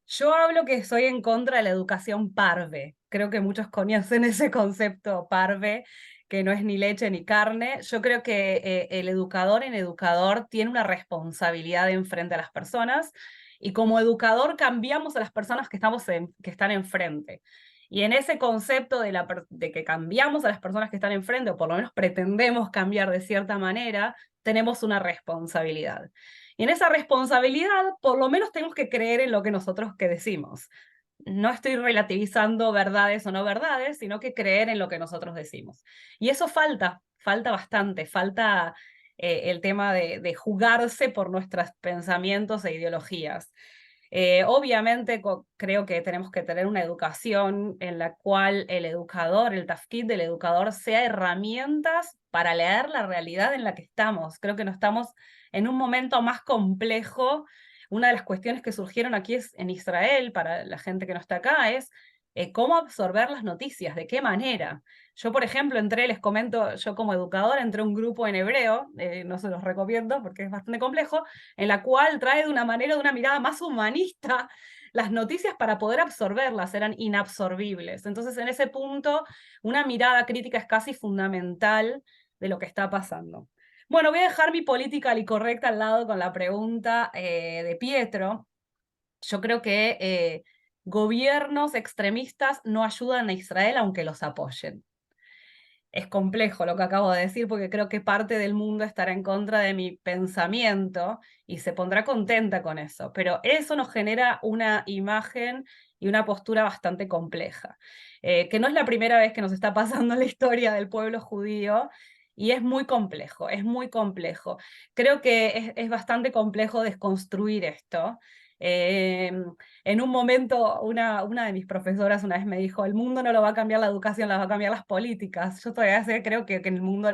Yo hablo que soy en contra de la educación parve. Creo que muchos conocen ese concepto parve, que no es ni leche ni carne. Yo creo que el educador en educador tiene una responsabilidad enfrente a las personas y como educador cambiamos a las personas que están enfrente. Y en ese concepto de que cambiamos a las personas que están enfrente, o por lo menos pretendemos cambiar de cierta manera, tenemos una responsabilidad. Y en esa responsabilidad, por lo menos tenemos que creer en lo que nosotros que decimos. No estoy relativizando verdades o no verdades, sino que creer en lo que nosotros decimos. Y eso falta bastante, falta el tema de jugarse por nuestros pensamientos e ideologías. Obviamente creo que tenemos que tener una educación en la cual el educador, el tafkid del educador, sea herramientas para leer la realidad en la que estamos. Creo que no estamos en un momento más complejo. Una de las cuestiones que surgieron aquí en Israel, para la gente que no está acá, es cómo absorber las noticias, de qué manera. Yo, por ejemplo, les comento, yo como educadora entré a un grupo en hebreo, no se los recomiendo porque es bastante complejo, en la cual trae de una manera, de una mirada más humanista, las noticias para poder absorberlas, eran inabsorbibles. Entonces, en ese punto, una mirada crítica es casi fundamental de lo que está pasando. Bueno, voy a dejar mi política correcta al lado con la pregunta de Pietro. Yo creo que gobiernos extremistas no ayudan a Israel aunque los apoyen. Es complejo lo que acabo de decir porque creo que parte del mundo estará en contra de mi pensamiento y se pondrá contenta con eso, pero eso nos genera una imagen y una postura bastante compleja, que no es la primera vez que nos está pasando en la historia del pueblo judío y es muy complejo, es muy complejo. Creo que es bastante complejo desconstruir esto. En un momento, una de mis profesoras una vez me dijo, el mundo no lo va a cambiar la educación, la va a cambiar las políticas. Yo todavía creo que en el mundo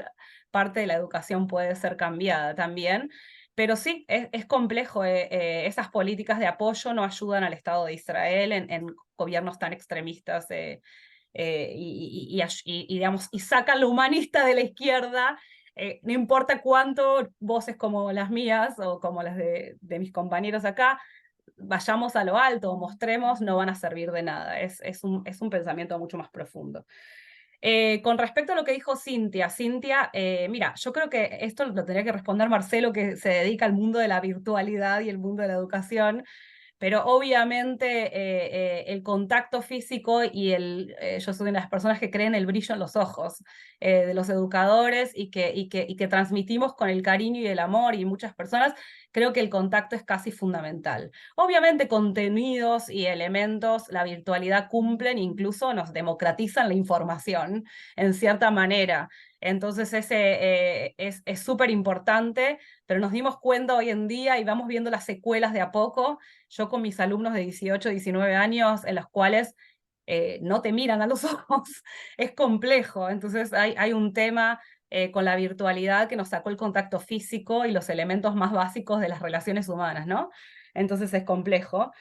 parte de la educación puede ser cambiada también, pero sí, es complejo. Esas políticas de apoyo no ayudan al Estado de Israel en gobiernos tan extremistas digamos, y sacan lo humanista de la izquierda. No importa cuánto voces como las mías o como las de mis compañeros acá, vayamos a lo alto, mostremos, no van a servir de nada. Es un pensamiento mucho más profundo. Con respecto a lo que dijo Cintia, mira, yo creo que esto lo tendría que responder Marcelo, que se dedica al mundo de la virtualidad y el mundo de la educación, pero obviamente el contacto físico y yo soy una de las personas que creen el brillo en los ojos de los educadores y que transmitimos con el cariño y el amor, y muchas personas creo que el contacto es casi fundamental. Obviamente contenidos y elementos, la virtualidad cumplen, incluso nos democratizan la información en cierta manera. Entonces es súper importante, pero nos dimos cuenta hoy en día y vamos viendo las secuelas de a poco. Yo con mis alumnos de 18, 19 años, en los cuales no te miran a los ojos, es complejo. Entonces hay un tema con la virtualidad que nos sacó el contacto físico y los elementos más básicos de las relaciones humanas, ¿no? Entonces es complejo.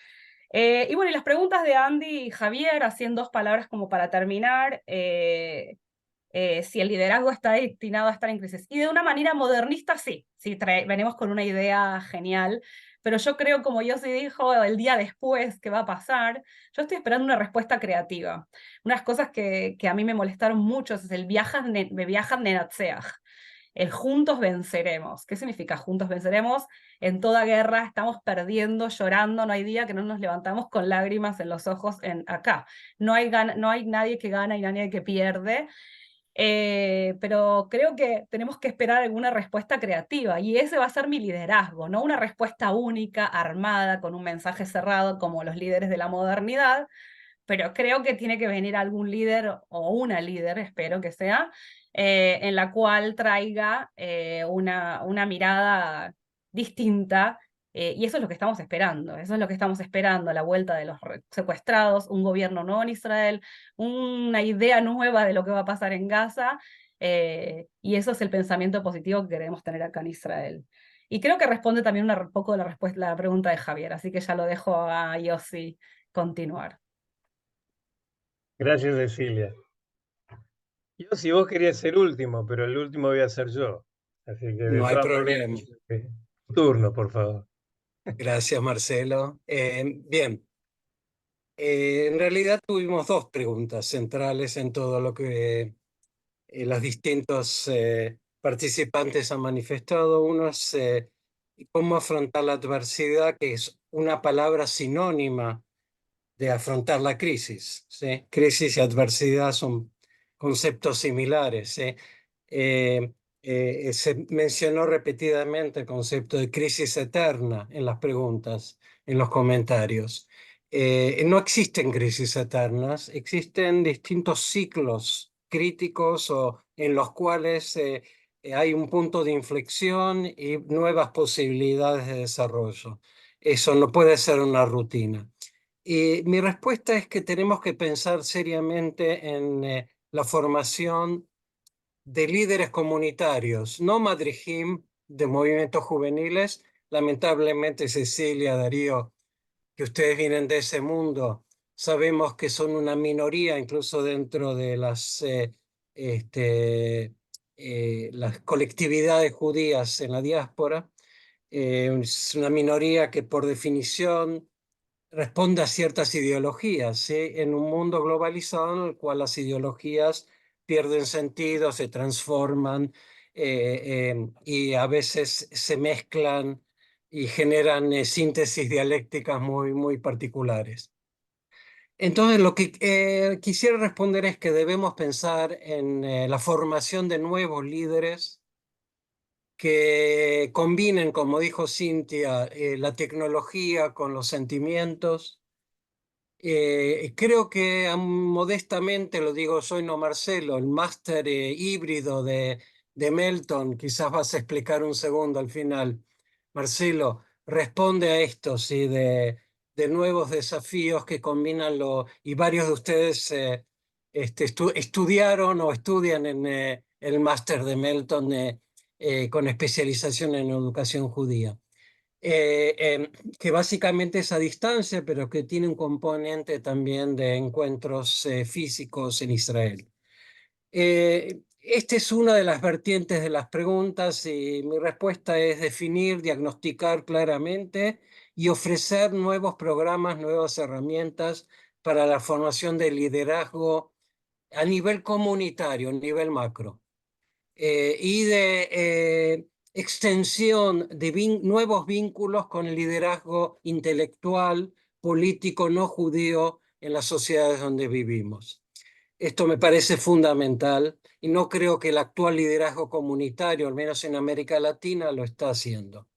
Y bueno, y las preguntas de Andy y Javier, así en 2 palabras como para terminar, si el liderazgo está destinado a estar en crisis. Y de una manera modernista, sí, venimos con una idea genial, pero yo creo, como Yossi dijo, el día después, ¿qué va a pasar? Yo estoy esperando una respuesta creativa. Unas cosas que a mí me molestaron mucho es el viajan nenatseach, el juntos venceremos. ¿Qué significa juntos venceremos? En toda guerra estamos perdiendo, llorando, no hay día que no nos levantamos con lágrimas en los ojos acá. No hay nadie que gana y nadie que pierde. Pero creo que tenemos que esperar alguna respuesta creativa y ese va a ser mi liderazgo, no una respuesta única, armada, con un mensaje cerrado como los líderes de la modernidad, pero creo que tiene que venir algún líder o una líder, espero que sea, en la cual traiga una mirada distinta. Y eso es lo que estamos esperando, eso es lo que estamos esperando, la vuelta de los secuestrados, un gobierno nuevo en Israel, una idea nueva de lo que va a pasar en Gaza, y eso es el pensamiento positivo que queremos tener acá en Israel. Y creo que responde también un poco la pregunta de Javier, así que ya lo dejo a Yossi continuar. Gracias, Cecilia. Yo, si vos querías ser último, pero el último voy a ser yo. Así que de No hay todas problema. maneras, turno, por favor. Gracias, Marcelo. Bien, en realidad tuvimos 2 preguntas centrales en todo lo que los distintos participantes han manifestado. Uno es cómo afrontar la adversidad, que es una palabra sinónima de afrontar la crisis, ¿sí? Crisis y adversidad son conceptos similares, ¿sí? Se mencionó repetidamente el concepto de crisis eterna en las preguntas, en los comentarios. No existen crisis eternas, existen distintos ciclos críticos o en los cuales hay un punto de inflexión y nuevas posibilidades de desarrollo. Eso no puede ser una rutina. Y mi respuesta es que tenemos que pensar seriamente en la formación de líderes comunitarios, no madrijim de movimientos juveniles. Lamentablemente, Cecilia, Darío, que ustedes vienen de ese mundo, sabemos que son una minoría incluso dentro de las colectividades judías en la diáspora. Es una minoría que por definición responde a ciertas ideologías, ¿sí? En un mundo globalizado en el cual las ideologías pierden sentido, se transforman y a veces se mezclan y generan síntesis dialécticas muy, muy particulares. Entonces, lo que quisiera responder es que debemos pensar en la formación de nuevos líderes que combinen, como dijo Cintia, la tecnología con los sentimientos. Creo que modestamente, lo digo, soy no Marcelo, el máster híbrido de Melton, quizás vas a explicar un segundo al final. Marcelo, responde a esto, ¿sí? De nuevos desafíos que combinan y varios de ustedes estudiaron o estudian en el máster de Melton con especialización en educación judía. Que básicamente es a distancia, pero que tiene un componente también de encuentros físicos en Israel. Esta es una de las vertientes de las preguntas y mi respuesta es definir, diagnosticar claramente y ofrecer nuevos programas, nuevas herramientas para la formación de liderazgo a nivel comunitario, a nivel macro. Y de extensión de nuevos vínculos con el liderazgo intelectual, político, no judío en las sociedades donde vivimos. Esto me parece fundamental y no creo que el actual liderazgo comunitario, al menos en América Latina, lo está haciendo.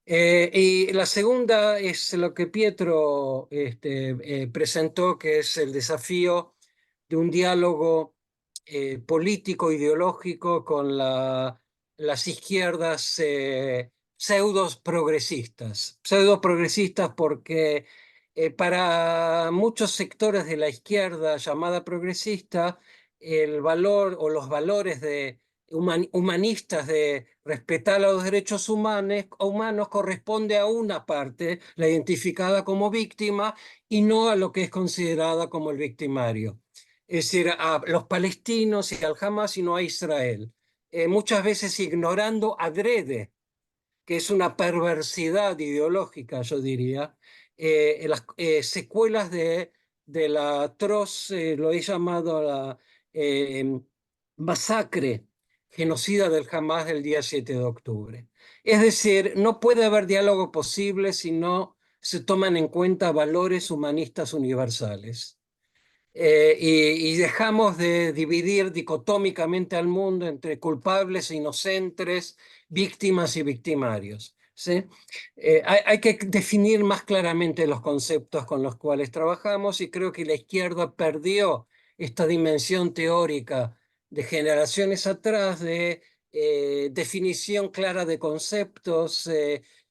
Y la segunda es lo que Pietro presentó, que es el desafío de un diálogo político, ideológico con las izquierdas pseudo progresistas. Pseudo progresistas porque para muchos sectores de la izquierda llamada progresista, el valor o los valores humanistas de respetar los derechos humanos corresponde a una parte, la identificada como víctima, y no a lo que es considerada como el victimario. Es decir, a los palestinos y al Hamas y no a Israel. Muchas veces ignorando adrede, que es una perversidad ideológica, yo diría, las secuelas de la atroz, lo he llamado la masacre genocida del Hamas del día 7 de octubre. Es decir, no puede haber diálogo posible si no se toman en cuenta valores humanistas universales. Y dejamos de dividir dicotómicamente al mundo entre culpables e inocentes, víctimas y victimarios. ¿Sí? Hay que definir más claramente los conceptos con los cuales trabajamos y creo que la izquierda perdió esta dimensión teórica de generaciones atrás de definición clara de conceptos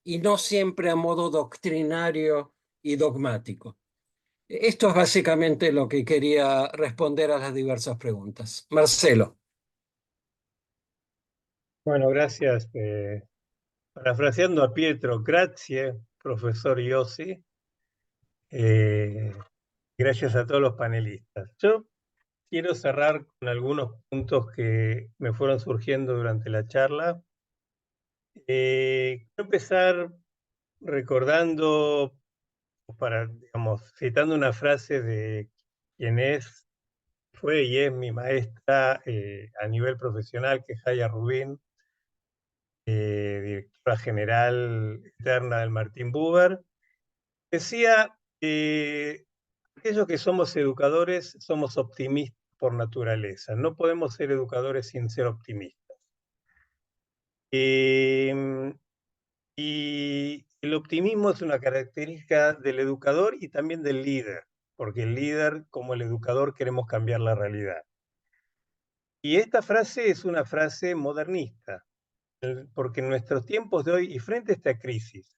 y no siempre a modo doctrinario y dogmático. Esto es básicamente lo que quería responder a las diversas preguntas. Marcelo. Bueno, gracias. Parafraseando a Pietro, grazie, profesor Iossi. Gracias a todos los panelistas. Yo quiero cerrar con algunos puntos que me fueron surgiendo durante la charla. Quiero empezar recordando, citando una frase de quien fue y es mi maestra a nivel profesional, que es Jaya Rubín, directora general eterna del Martín Buber. Decía, aquellos que somos educadores somos optimistas por naturaleza. No podemos ser educadores sin ser optimistas. Y el optimismo es una característica del educador y también del líder, porque el líder, como el educador, queremos cambiar la realidad. Y esta frase es una frase modernista, porque en nuestros tiempos de hoy y frente a esta crisis,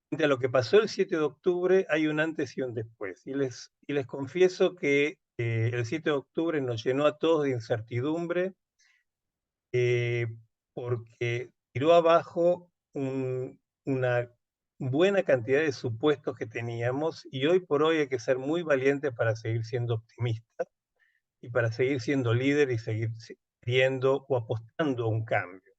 frente a lo que pasó el 7 de octubre, hay un antes y un después. Y les confieso que el 7 de octubre nos llenó a todos de incertidumbre, porque tiró abajo una buena cantidad de supuestos que teníamos, y hoy por hoy hay que ser muy valiente para seguir siendo optimista y para seguir siendo líder y seguir queriendo o apostando a un cambio.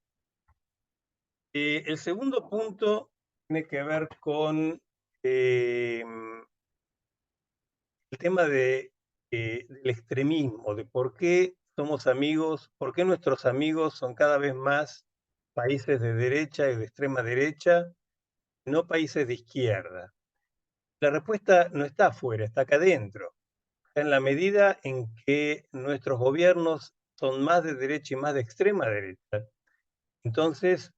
El segundo punto tiene que ver con el tema del extremismo, de por qué somos amigos, por qué nuestros amigos son cada vez más países de derecha y de extrema derecha, no países de izquierda. La respuesta no está afuera, está acá adentro. En la medida en que nuestros gobiernos son más de derecha y más de extrema derecha, entonces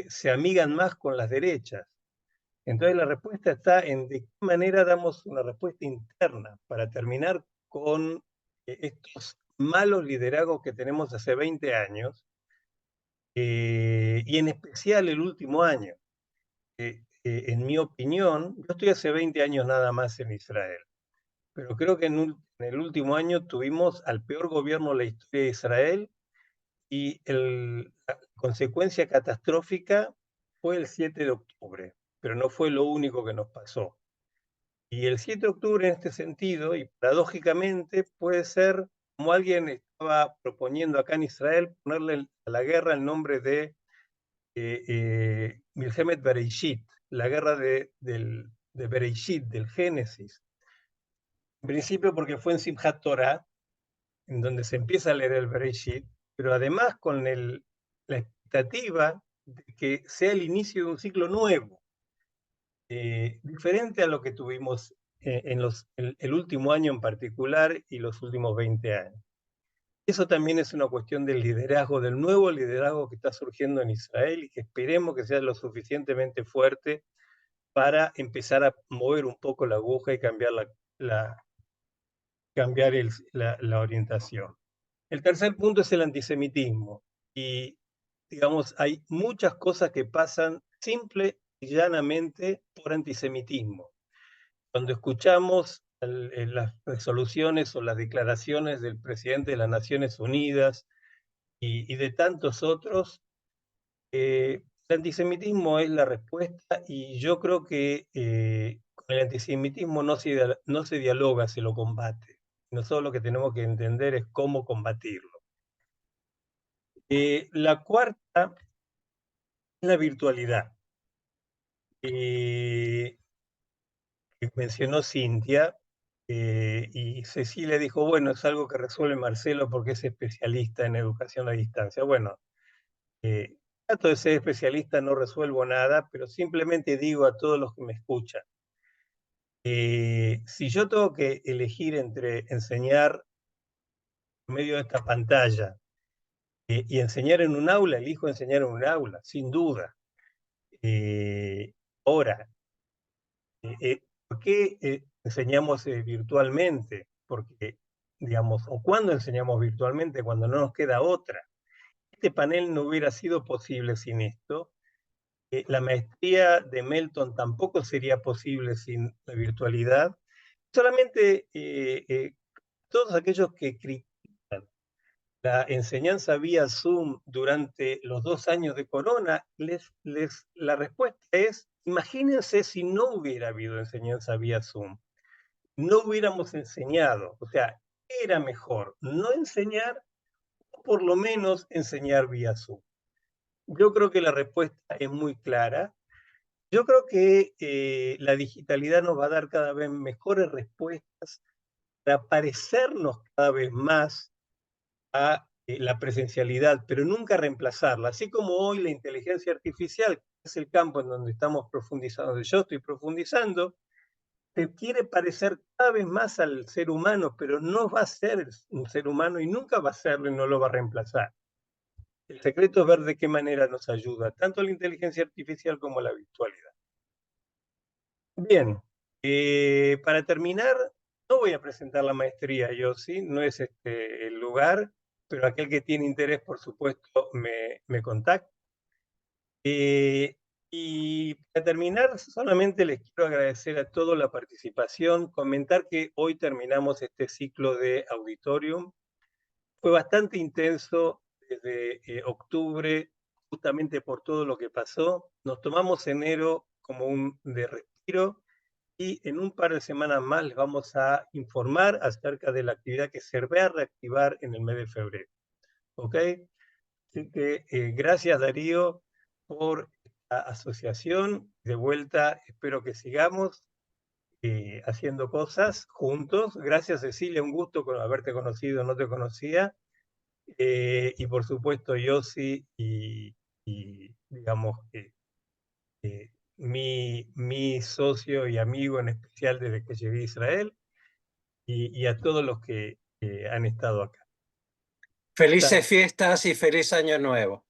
se amigan más con las derechas. Entonces la respuesta está en de qué manera damos una respuesta interna para terminar con estos malos liderazgos que tenemos hace 20 años, y en especial el último año. En mi opinión, yo estoy hace 20 años nada más en Israel, pero creo que en el último año tuvimos al peor gobierno de la historia de Israel, y la consecuencia catastrófica fue el 7 de octubre, pero no fue lo único que nos pasó. Y el 7 de octubre en este sentido, y paradójicamente, puede ser como alguien estaba proponiendo acá en Israel, ponerle a la guerra el nombre de Milhemet Bereishit, la guerra de Bereishit, del Génesis. En principio porque fue en Simchat Torah, en donde se empieza a leer el Bereishit, pero además con la expectativa de que sea el inicio de un ciclo nuevo, diferente a lo que tuvimos en el último año en particular y los últimos 20 años. Eso también es una cuestión del liderazgo, del nuevo liderazgo que está surgiendo en Israel y que esperemos que sea lo suficientemente fuerte para empezar a mover un poco la aguja y cambiar la orientación. El tercer punto es el antisemitismo. Y, digamos, hay muchas cosas que pasan simple y llanamente por antisemitismo. Cuando escuchamos las resoluciones o las declaraciones del presidente de las Naciones Unidas y de tantos otros, el antisemitismo es la respuesta y yo creo que con el antisemitismo no se dialoga, se lo combate. Nosotros lo que tenemos que entender es cómo combatirlo. La cuarta es la virtualidad. Que mencionó Cintia, y Cecilia dijo, bueno, es algo que resuelve Marcelo porque es especialista en educación a distancia. Bueno, trato de ser especialista, no resuelvo nada, pero simplemente digo a todos los que me escuchan, si yo tengo que elegir entre enseñar en medio de esta pantalla y enseñar en un aula, elijo enseñar en un aula, sin duda. Ahora, ¿por qué enseñamos virtualmente? Porque, digamos, o cuando enseñamos virtualmente, cuando no nos queda otra. Este panel no hubiera sido posible sin esto. La maestría de Melton tampoco sería posible sin la virtualidad. Solamente todos aquellos que critican la enseñanza vía Zoom durante los 2 años de corona, la respuesta es, imagínense si no hubiera habido enseñanza vía Zoom. No hubiéramos enseñado. O sea, ¿qué era mejor? No enseñar o por lo menos enseñar vía Zoom. Yo creo que la respuesta es muy clara. Yo creo que la digitalidad nos va a dar cada vez mejores respuestas para parecernos cada vez más a la presencialidad, pero nunca reemplazarla. Así como hoy la inteligencia artificial, que es el campo en donde estamos profundizando, donde yo estoy profundizando, se quiere parecer cada vez más al ser humano, pero no va a ser un ser humano y nunca va a serlo y no lo va a reemplazar. El secreto es ver de qué manera nos ayuda, tanto la inteligencia artificial como la virtualidad. Bien, para terminar, no voy a presentar la maestría yo, ¿sí? No es el lugar, pero aquel que tiene interés, por supuesto, me contacta. Y para terminar, solamente les quiero agradecer a todos la participación, comentar que hoy terminamos este ciclo de auditorium. Fue bastante intenso desde octubre, justamente por todo lo que pasó. Nos tomamos enero como un de respiro y en un par de semanas más les vamos a informar acerca de la actividad que se va a reactivar en el mes de febrero. ¿Ok? Así que gracias Darío por esta asociación. De vuelta, espero que sigamos haciendo cosas juntos. Gracias Cecilia, un gusto haberte conocido, no te conocía. Y por supuesto Yossi y digamos mi socio y amigo en especial desde que llegué a Israel y a todos los que han estado acá. Felices fiestas y feliz año nuevo.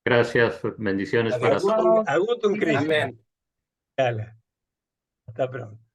Gracias, bendiciones para todos. Agutum Cristo. Amén. Hasta pronto.